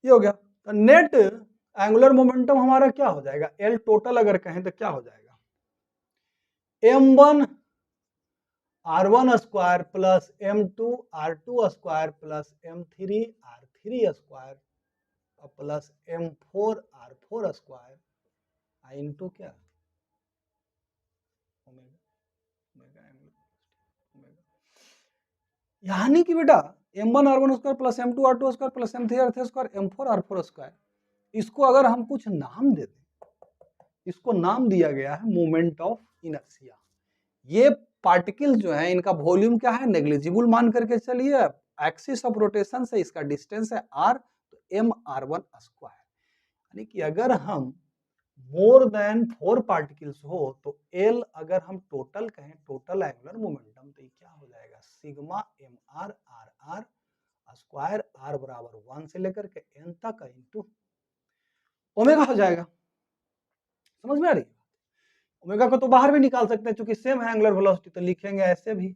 ये हो गया। तो नेट एंगुलर मोमेंटम हमारा क्या हो जाएगा, एल टोटल अगर कहें तो क्या हो जाएगा, m1 r1 square plus m2 r2 square plus m3 r3 square plus m4 r4 square into क्या यानी कि बेटा m1 r1 square plus m2 r2 square plus m3 r3 square m4 r4 square, इसको अगर हम कुछ नाम दे दें, इसको नाम दिया गया है मोमेंट ऑफ इनर्शिया। ये पार्टिकल जो है इनका वॉल्यूम क्या है, नेग्लिजिबल मान करके चलिए, एक्सिस ऑफ रोटेशन से इसका डिस्टेंस है r, तो m r1 स्क्वायर, यानी कि अगर हम मोर देन 4 पार्टिकल्स हो तो L अगर हम टोटल कहें, टोटल एंगुलर मोमेंटम, तो ये क्या हो जाएगा sigma mr r square r बराबर 1 से लेकर के n तक इंटू ओमेगा हो जाएगा। समझ में आ रही है? ओमेगा को तो बाहर भी निकाल सकते हैं क्योंकि सेम है एंगुलर वेलोसिटी, तो लिखेंगे ऐसे भी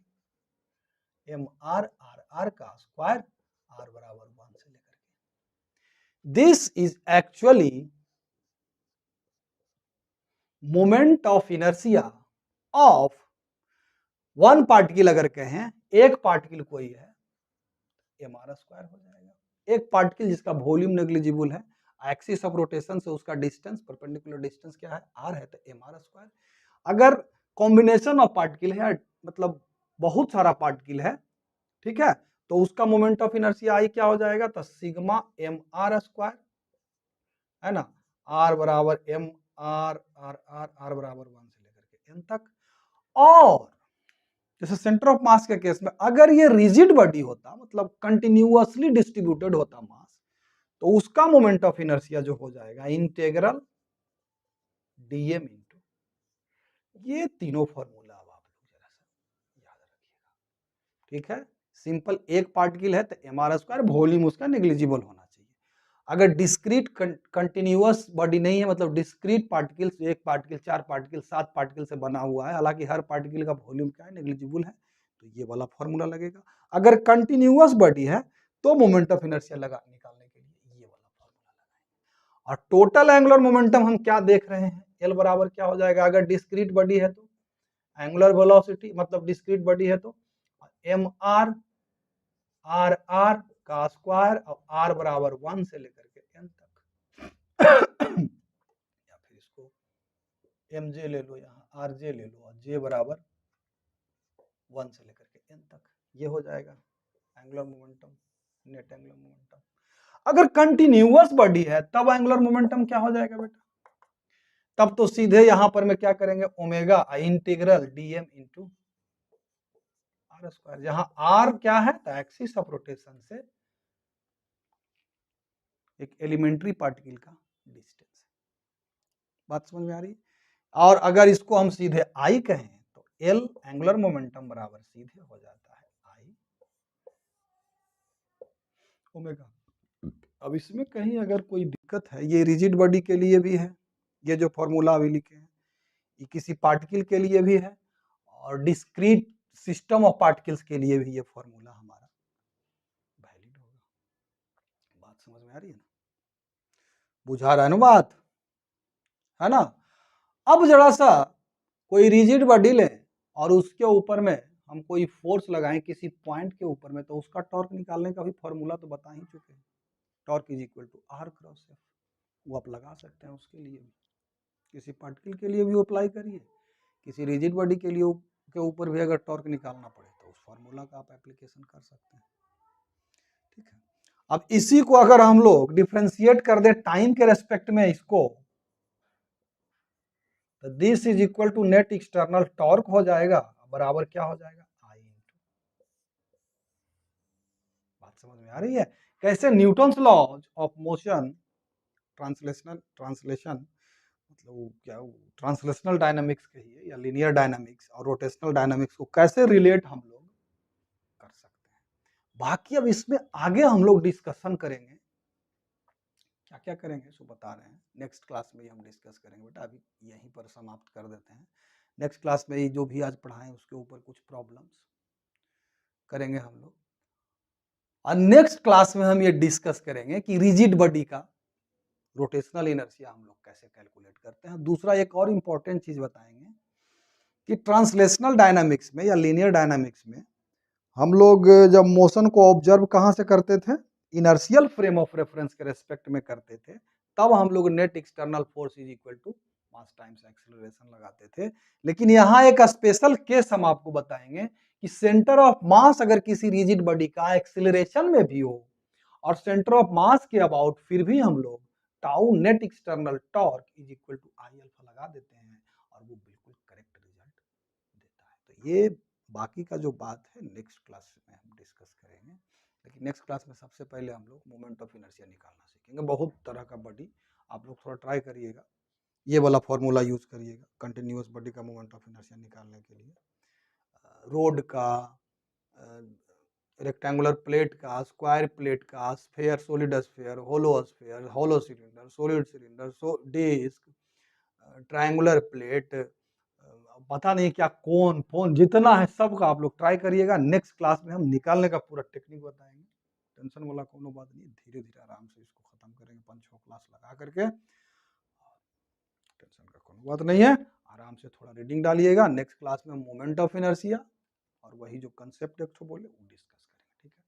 mr r का स्क्वायर r बराबर 1 से लेकर के। This is actually moment of inertia of one particle, अगर कहें एक पार्टिकल कोई है mr स्क्वायर हो जाएगा। एक पार्टिकल जिसका वॉल्यूम नेग्लिजिबल है, एक्सिस ऑफ रोटेशन से उसका डिस्टेंस, परपेंडिकुलर डिस्टेंस क्या है r है, तो mr स्क्वायर। अगर कॉम्बिनेशन ऑफ पार्टिकल है, मतलब बहुत सारा पार्टिकल है, ठीक है, तो उसका मोमेंट ऑफ इनर्शिया आई क्या हो जाएगा, तो सिग्मा mr स्क्वायर, है ना, r बराबर mr r बराबर 1 से लेकर के n तक। और जैसे सेंटर ऑफ मास के केस में अगर ये रिजिड बॉडी होता, मतलब कंटिन्यूअसली डिस्ट्रीब्यूटेड होता मास, तो उसका मोमेंट ऑफ इनर्शिया जो हो जाएगा इंटीग्रल dm इंटू, ये तीनों फॉर्मूला अब आप लोग जरा सा याद रखिएगा, ठीक है। सिंपल एक पार्टिकल है तो mr स्क्वायर, वॉल्यूम उसका नेग्लिजिबल होना चाहिए। अगर डिस्क्रीट कंटिन्यूअस बॉडी नहीं है, मतलब डिस्क्रीट पार्टिकल्स, एक पार्टिकल 4 पार्टिकल 7 पार्टिकल से बना हुआ है, हालांकि हर पार्टिकल का वॉल्यूम क्या है, नेग्लिजिबल है, तो ये वाला फॉर्मूला लगेगा। अगर कंटिन्यूअस बॉडी है तो मोमेंट ऑफ इनर्शिया निकालने के लिए ये वाला फॉर्मूला लगाएंगे। और टोटल एंगुलर मोमेंटम हम क्या देख रहे हैं, एल बराबर क्या हो जाएगा, अगर डिस्क्रीट बॉडी है तो एंगुलर वेलोसिटी, मतलब डिस्क्रीट बॉडी है तो mr r का स्क्वायर और r बराबर 1 से लेकर के n तक या फिर इसको mj ले लो, यहाँ rj ले लो, और j बराबर 1 से लेकर के n तक, ये हो जाएगा angular momentum, net angular momentum. अगर कंटिन्यूअस बॉडी है तब एंगुलर मोमेंटम क्या हो जाएगा बेटा, तब तो सीधे यहां पर मैं क्या करेंगे, omega integral dm into r square, जहां r क्या है, तो एक्सिस ऑफ रोटेशन से एक एलिमेंट्री पार्टिकल का डिस्टेंस। बात समझ में आ रही है? और अगर इसको हम सीधे आई कहें तो L एंगुलर मोमेंटम बराबर सीधे हो जाता है I ओमेगा। अब इसमें कहीं अगर कोई दिक्कत है, ये रिजिड बॉडी के लिए भी है, ये जो फॉर्मूला अभी लिखे हैं, ये किसी पार्टिकल के लिए भी है, और डिस्क्रीट सिस्टम ऑफ पार्टिकल्स के लिए भी ये फॉर्मूला हमारा वैलिड होगा। बात समझ में आ रही है ना, बुझा रहा है ना बात, है ना। अब जरा सा कोई रिजिड बॉडी लें और उसके ऊपर में हम कोई फोर्स लगाएं किसी पॉइंट के ऊपर में, तो उसका टॉर्क निकालने का भी फॉर्मूला तो बता ही चुके हैं, torque is equal to r cross f, वो आप लगा सकते हैं उसके लिए भी, किसी पार्टिकल के लिए भी अप्लाई करिए, किसी रिजिड बॉडी के लिए के ऊपर भी अगर टॉर्क निकालना पड़े तो उस फॉर्मूला का आप एप्लीकेशन कर सकते हैं, ठीक है। अब इसी को अगर हम लोग डिफ्रेंशिएट कर दें टाइम के रेस्पेक्ट में, इसको तो this is equal to net external torque हो जाएगा, बराबर क्या हो जाएगा, आई इंटू। बात समझ में आ रही है? कैसे Newton's law of motion, translation मतलब क्या, ट्रांसलेशनल डायनामिक्स कहिए या लीनियर डायनामिक्स और रोटेशनल डायनामिक्स को कैसे रिलेट हम लोग कर सकते हैं। बाकी अब इसमें आगे हम लोग डिस्कशन करेंगे, क्या क्या करेंगे सो बता रहे हैं, नेक्स्ट क्लास में ही हम डिस्कस करेंगे बेटा, अभी यहीं पर समाप्त कर देते हैं। नेक्स्ट क्लास में ही जो भी आज पढ़ाएं उसके ऊपर कुछ प्रॉब्लम्स करेंगे हम लोग, और नेक्स्ट क्लास में हम ये डिस्कस करेंगे कि रिजिड बॉडी का रोटेशनल इनर्शिया हम लोग कैसे कैलकुलेट करते हैं। दूसरा एक और इंपॉर्टेंट चीज बताएंगे कि ट्रांसलेशनल डायनामिक्स में या लीनियर डायनामिक्स में हम लोग जब मोशन को ऑब्जर्व कहाँ से करते थे, इनर्शियल फ्रेम ऑफ रेफरेंस के रेस्पेक्ट में करते थे, तब हम लोग net external force is equal to mass times acceleration लगाते थे। लेकिन यहाँ एक स्पेशल केस हम आपको बताएंगे कि सेंटर ऑफ मास अगर किसी रिजिड बॉडी का एक्सेलरेशन में भी हो और सेंटर ऑफ मास के अबाउट, फिर भी हम लोग tau net external torque is equal to I alpha लगा देते हैं और वो बिल्कुल करेक्ट रिजल्ट देता है। तो ये बाकी का जो बात है नेक्स्ट क्लास में हम डिस्कस करेंगे। लेकिन नेक्स्ट क्लास में सबसे पहले हम लोग मोमेंट ऑफ इनर्शिया निकालना सीखेंगे। बहुत तरह का बॉडी आप लोग थोड़ा ट्राई करिएगा, ये वाला फॉर्मूला यूज करिएगा कंटिन्यूअस बॉडी का मोमेंट ऑफ इनर्शिया निकालने के लिए। रोड का, रेक्टेंगुलर प्लेट का, स्क्वायर प्लेट का, sphere, solid sphere, hollow cylinder, solid cylinder, disc, triangular plate, पता नहीं क्या, कोन फोन, जितना है सब का आप लोग ट्राई करिएगा। नेक्स्ट क्लास में हम निकालने का पूरा टेक्निक बताएंगे। टेंशन वाला कोनो बात नहीं, धीरे धीरे आराम से इसको खत्म करेंगे 5-6 क्लास लगा करके, टेंशन का कोनो बात नहीं है। आराम से थोड़ा रीडिंग डालिएगा, नेक्स्ट क्लास में मोमेंट ऑफ इनर्शिया और वही जो कंसेप्ट एक बोले वो डिस्कस करेंगे, ठीक है।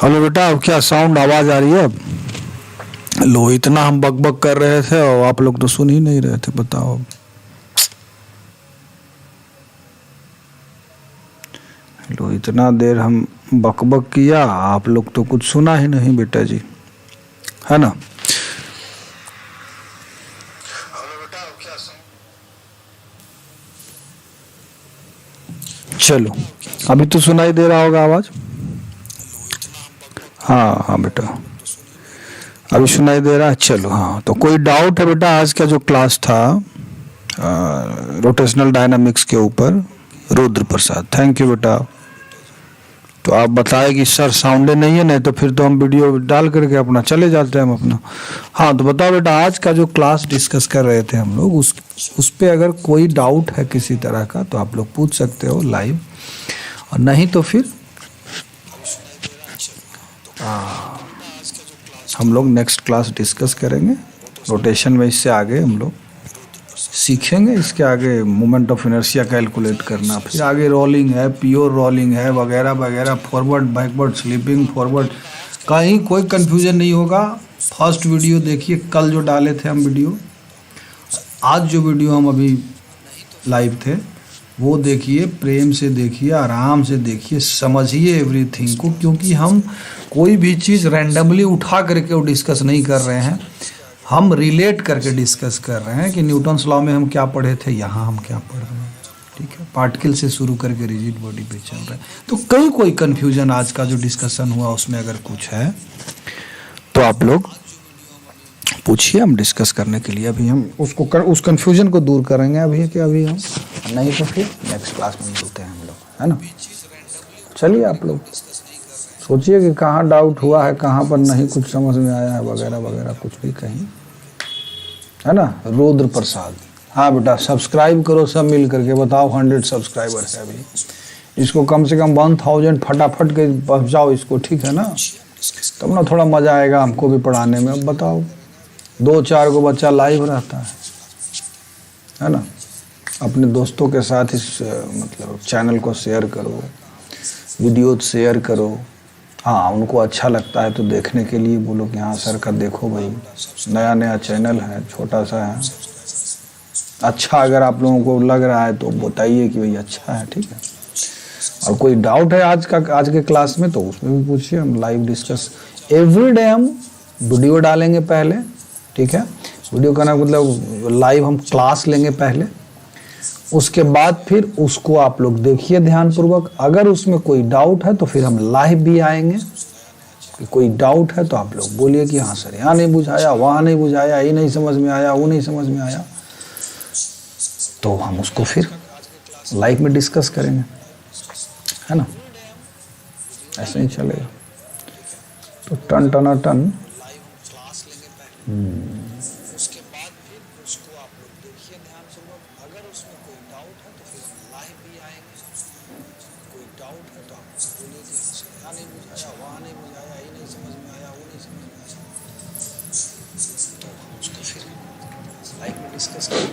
हेलो बेटा, अब क्या साउंड आवाज आ रही है? अब लो, इतना हम बक बक कर रहे थे और आप लोग तो सुन ही नहीं रहे थे, बताओ। लो, इतना देर हम बक बक किया, आप लोग तो कुछ सुना ही नहीं बेटा जी, है ना? चलो, अभी तो सुनाई दे रहा होगा आवाज। हाँ हाँ बेटा, अभी सुनाई दे रहा है। चलो, हाँ, तो कोई डाउट है बेटा? आज का जो क्लास था रोटेशनल डायनामिक्स के ऊपर, रुद्र प्रसाद, थैंक यू बेटा। तो आप बताए कि सर साउंडे नहीं है, नहीं तो फिर तो हम वीडियो डाल करके अपना चले जाते हैं हम अपना। हाँ, तो बताओ बेटा, आज का जो क्लास डिस्कस कर रहे थे हम लोग, उस पे अगर कोई डाउट है किसी तरह का तो आप लोग पूछ सकते हो लाइव, और नहीं तो फिर हम लोग नेक्स्ट क्लास डिस्कस करेंगे रोटेशन में। इससे आगे हम लोग सीखेंगे, इसके आगे मोमेंट ऑफ इनर्शिया कैलकुलेट करना, फिर आगे रोलिंग है, प्योर रोलिंग है, वगैरह वगैरह, फॉरवर्ड बैकवर्ड स्लिपिंग फॉरवर्ड, कहीं कोई कंफ्यूजन नहीं होगा। फर्स्ट वीडियो देखिए, कल जो डाले थे हम वीडियो, आज जो वीडियो हम अभी लाइव थे वो देखिए, प्रेम से देखिए, आराम से देखिए, समझिए एवरीथिंग को, क्योंकि हम कोई भी चीज़ रैंडमली उठा करके वो डिस्कस नहीं कर रहे हैं, हम रिलेट करके डिस्कस कर रहे हैं कि न्यूटन्स लॉ में हम क्या पढ़े थे, यहाँ हम क्या पढ़ रहे हैं। ठीक है, पार्टिकल से शुरू करके रिजिड बॉडी पे चल रहे हैं। तो कोई कन्फ्यूजन आज का जो डिस्कशन हुआ उसमें अगर कुछ है तो आप लोग पूछिए, हम डिस्कस करने के लिए अभी हम उस कन्फ्यूजन को दूर करेंगे अभी कि अभी हम, नहीं तो फिर नेक्स्ट क्लास में मिलते हैं हम लोग, है ना? चलिए, आप लोग सोचिए कि कहाँ डाउट हुआ है, कहाँ पर नहीं कुछ समझ में आया है, वगैरह वगैरह, कुछ भी कहीं, है ना? रुद्र प्रसाद, हाँ बेटा, सब्सक्राइब करो सब मिल करके, बताओ 100 सब्सक्राइबर है अभी, इसको कम से कम 1000 फटाफट के पहुँचाओ इसको, ठीक है ना? तब ना थोड़ा मज़ा आएगा हमको भी पढ़ाने में। अब बताओ, 2-4 को बच्चा लाइव रहता है ना? अपने दोस्तों के साथ इस मतलब चैनल को शेयर करो, वीडियो शेयर करो। हाँ, उनको अच्छा लगता है तो देखने के लिए बोलो कि हाँ सर का देखो भाई, नया नया चैनल है, छोटा सा है, अच्छा अगर आप लोगों को लग रहा है तो बताइए कि भाई अच्छा है, ठीक है? और कोई डाउट है आज के क्लास में तो उसमें भी पूछिए, हम लाइव डिस्कस एवरीडे हम वीडियो डालेंगे पहले, ठीक है? वीडियो का ना मतलब लाइव हम क्लास लेंगे पहले, उसके बाद फिर उसको आप लोग देखिए ध्यानपूर्वक। अगर उसमें कोई डाउट है तो फिर हम लाइव भी आएंगे, कि कोई डाउट है तो आप लोग बोलिए कि हाँ सर यहाँ नहीं बुझाया, वहाँ नहीं बुझाया, ये नहीं समझ में आया, वो नहीं समझ में आया, तो हम उसको फिर लाइव में डिस्कस करेंगे, है ना? ऐसे ही चलेगा। तो टन टना टन, उसके बाद फिर उसको आप लोग देखिए ध्यानपूर्वक। अगर उसमें कोई डाउट है तो फिर हम लाइव भी आएंगे, कोई डाउट है तो आप बोलिए कि हाँ सर यहाँ नहीं बुझाया, वहाँ नहीं बुझाया, ये नहीं समझ में आया, वो नहीं समझ में आया, तो हम उसको फिर लाइव में डिस्कस करेंगे।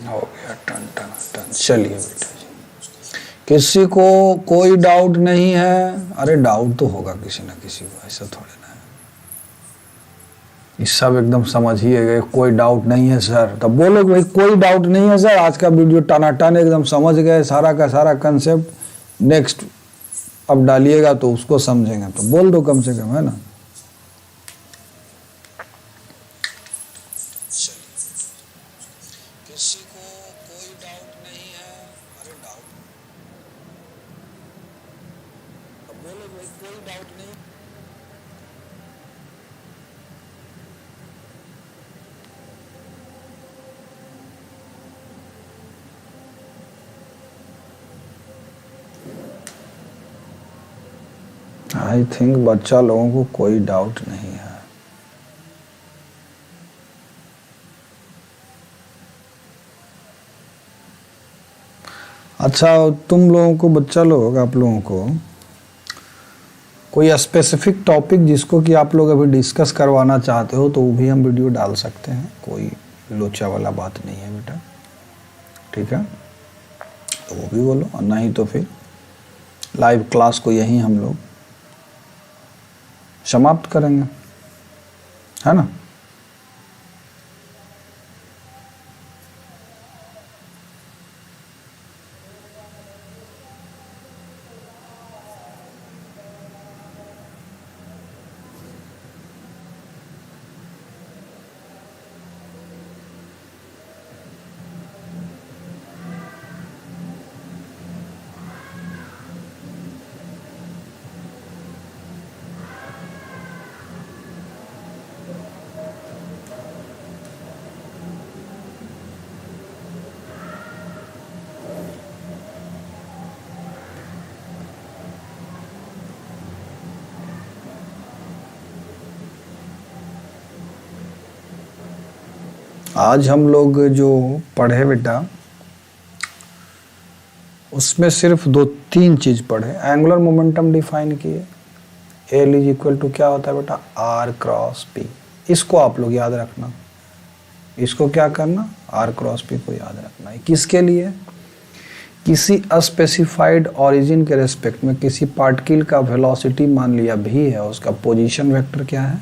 हो गया टन टन टन। चलिए बेटा जी, किसी को कोई डाउट नहीं है? अरे डाउट तो होगा किसी ना किसी को, ऐसा थोड़े ना है। इस सब एकदम समझिए गए, कोई डाउट नहीं है सर, तब बोलो भाई कोई डाउट नहीं है सर, आज का वीडियो टनाटन एकदम समझ गए, सारा का सारा कंसेप्ट। नेक्स्ट अब डालिएगा तो उसको समझेंगे, तो बोल दो कम से कम, है ना? किसी को कोई डाउट नहीं है? अरे डाउट, अब बोलो भाई कोई डाउट नहीं। आई थिंक बच्चा लोगों को कोई डाउट नहीं है। अच्छा, तुम लोगों को, बच्चा लोग, आप लोगों को कोई स्पेसिफिक टॉपिक जिसको कि आप लोग अभी डिस्कस करवाना चाहते हो तो वो भी हम वीडियो डाल सकते हैं, कोई लोचा वाला बात नहीं है बेटा, ठीक है? तो वो भी बोलो, और नहीं तो फिर लाइव क्लास को यहीं हम लोग समाप्त करेंगे, है ना? आज हम लोग जो पढ़े बेटा, उसमें सिर्फ 2-3 चीज पढ़े। एंगुलर मोमेंटम डिफाइन किए, एल इज इक्वल टू क्या होता है बेटा, आर क्रॉस पी। इसको आप लोग याद रखना, इसको क्या करना, आर क्रॉस पी को याद रखना है। किसके लिए? किसी अस्पेसिफाइड ओरिजिन के रेस्पेक्ट में किसी पार्टिकल का वेलोसिटी मान लिया भी है, उसका पोजीशन वेक्टर क्या है,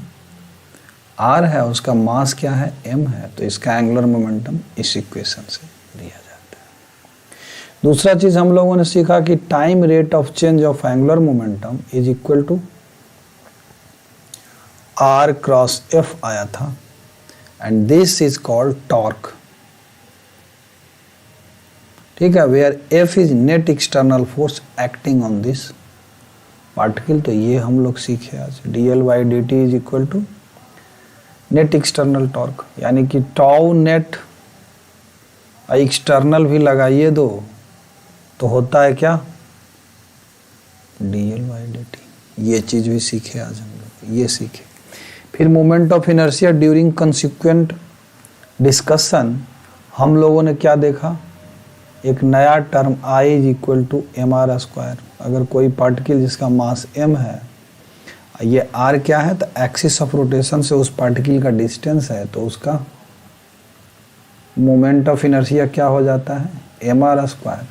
आर है, उसका मास क्या है, एम है, तो इसका एंगुलर मोमेंटम इस इक्वेशन से दिया जाता है। दूसरा चीज हम लोगों ने सीखा कि time rate of change of angular momentum is equal to R cross F आया था, and this is called torque, ठीक है, where F is net external force acting on this particle. तो ये हम लोग सीखे आज, D L by D T is equal to net external torque, यानी कि टाउ नेट एक्सटर्नल भी लगाइए दो तो होता है क्या, D L by D T. ये चीज भी सीखे आज हम लोग, ये सीखे। फिर moment of inertia during consequent discussion हम लोगों ने क्या देखा, एक नया term I is equal to M R square. अगर कोई पार्टिकल जिसका मास एम है, ये आर क्या है, तो एक्सिस ऑफ रोटेशन से उस पार्टिकल का डिस्टेंस है, तो उसका मोमेंट ऑफ इनर्शिया क्या हो जाता है, एम आर स्क्वायर।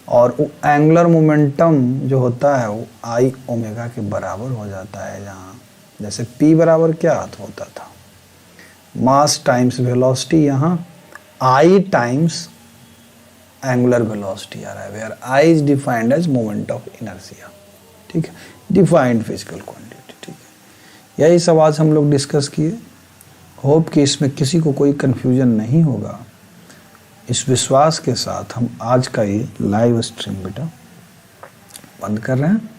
और एंगुलर मोमेंटम जो होता है वो आई ओमेगा के बराबर हो जाता है, जहाँ जैसे पी बराबर क्या होता था, मास टाइम्स वेलोसिटी, यहाँ आई टाइम्स एंगुलर वेलोसिटी आ रहा है, where I is defined as moment of inertia, ठीक है, डिफाइंड फिजिकल क्वांटिटी, ठीक है। यही सब आज हम लोग डिस्कस किए। होप कि इसमें किसी को कोई कंफ्यूजन नहीं होगा। इस विश्वास के साथ हम आज का ये लाइव स्ट्रीम बेटा बंद कर रहे हैं,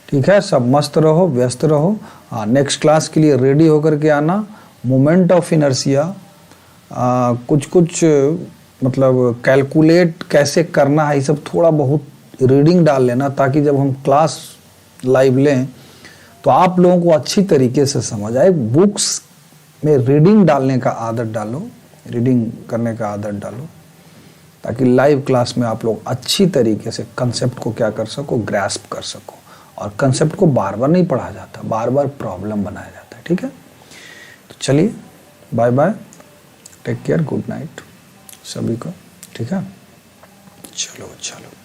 ठीक है। सब मस्त रहो, व्यस्त रहो। हाँ, नेक्स्ट क्लास के लिए रेडी होकर के आना। मोमेंट ऑफ इनर्शिया कुछ मतलब कैलकुलेट कैसे करना है, ये सब थोड़ा बहुत रीडिंग डाल लेना, ताकि जब हम क्लास लाइव लें तो आप लोगों को अच्छी तरीके से समझ आए। बुक्स में रीडिंग डालने का आदत डालो, रीडिंग करने का आदत डालो, ताकि लाइव क्लास में आप लोग अच्छी तरीके से कंसेप्ट को क्या कर सको, ग्रैस्प कर सको। और कंसेप्ट को बार बार नहीं पढ़ा जाता, बार बार प्रॉब्लम बनाया जाता है, ठीक है। तो चलिए, bye bye, take care, good night सभी को, ठीक है। चलो चलो।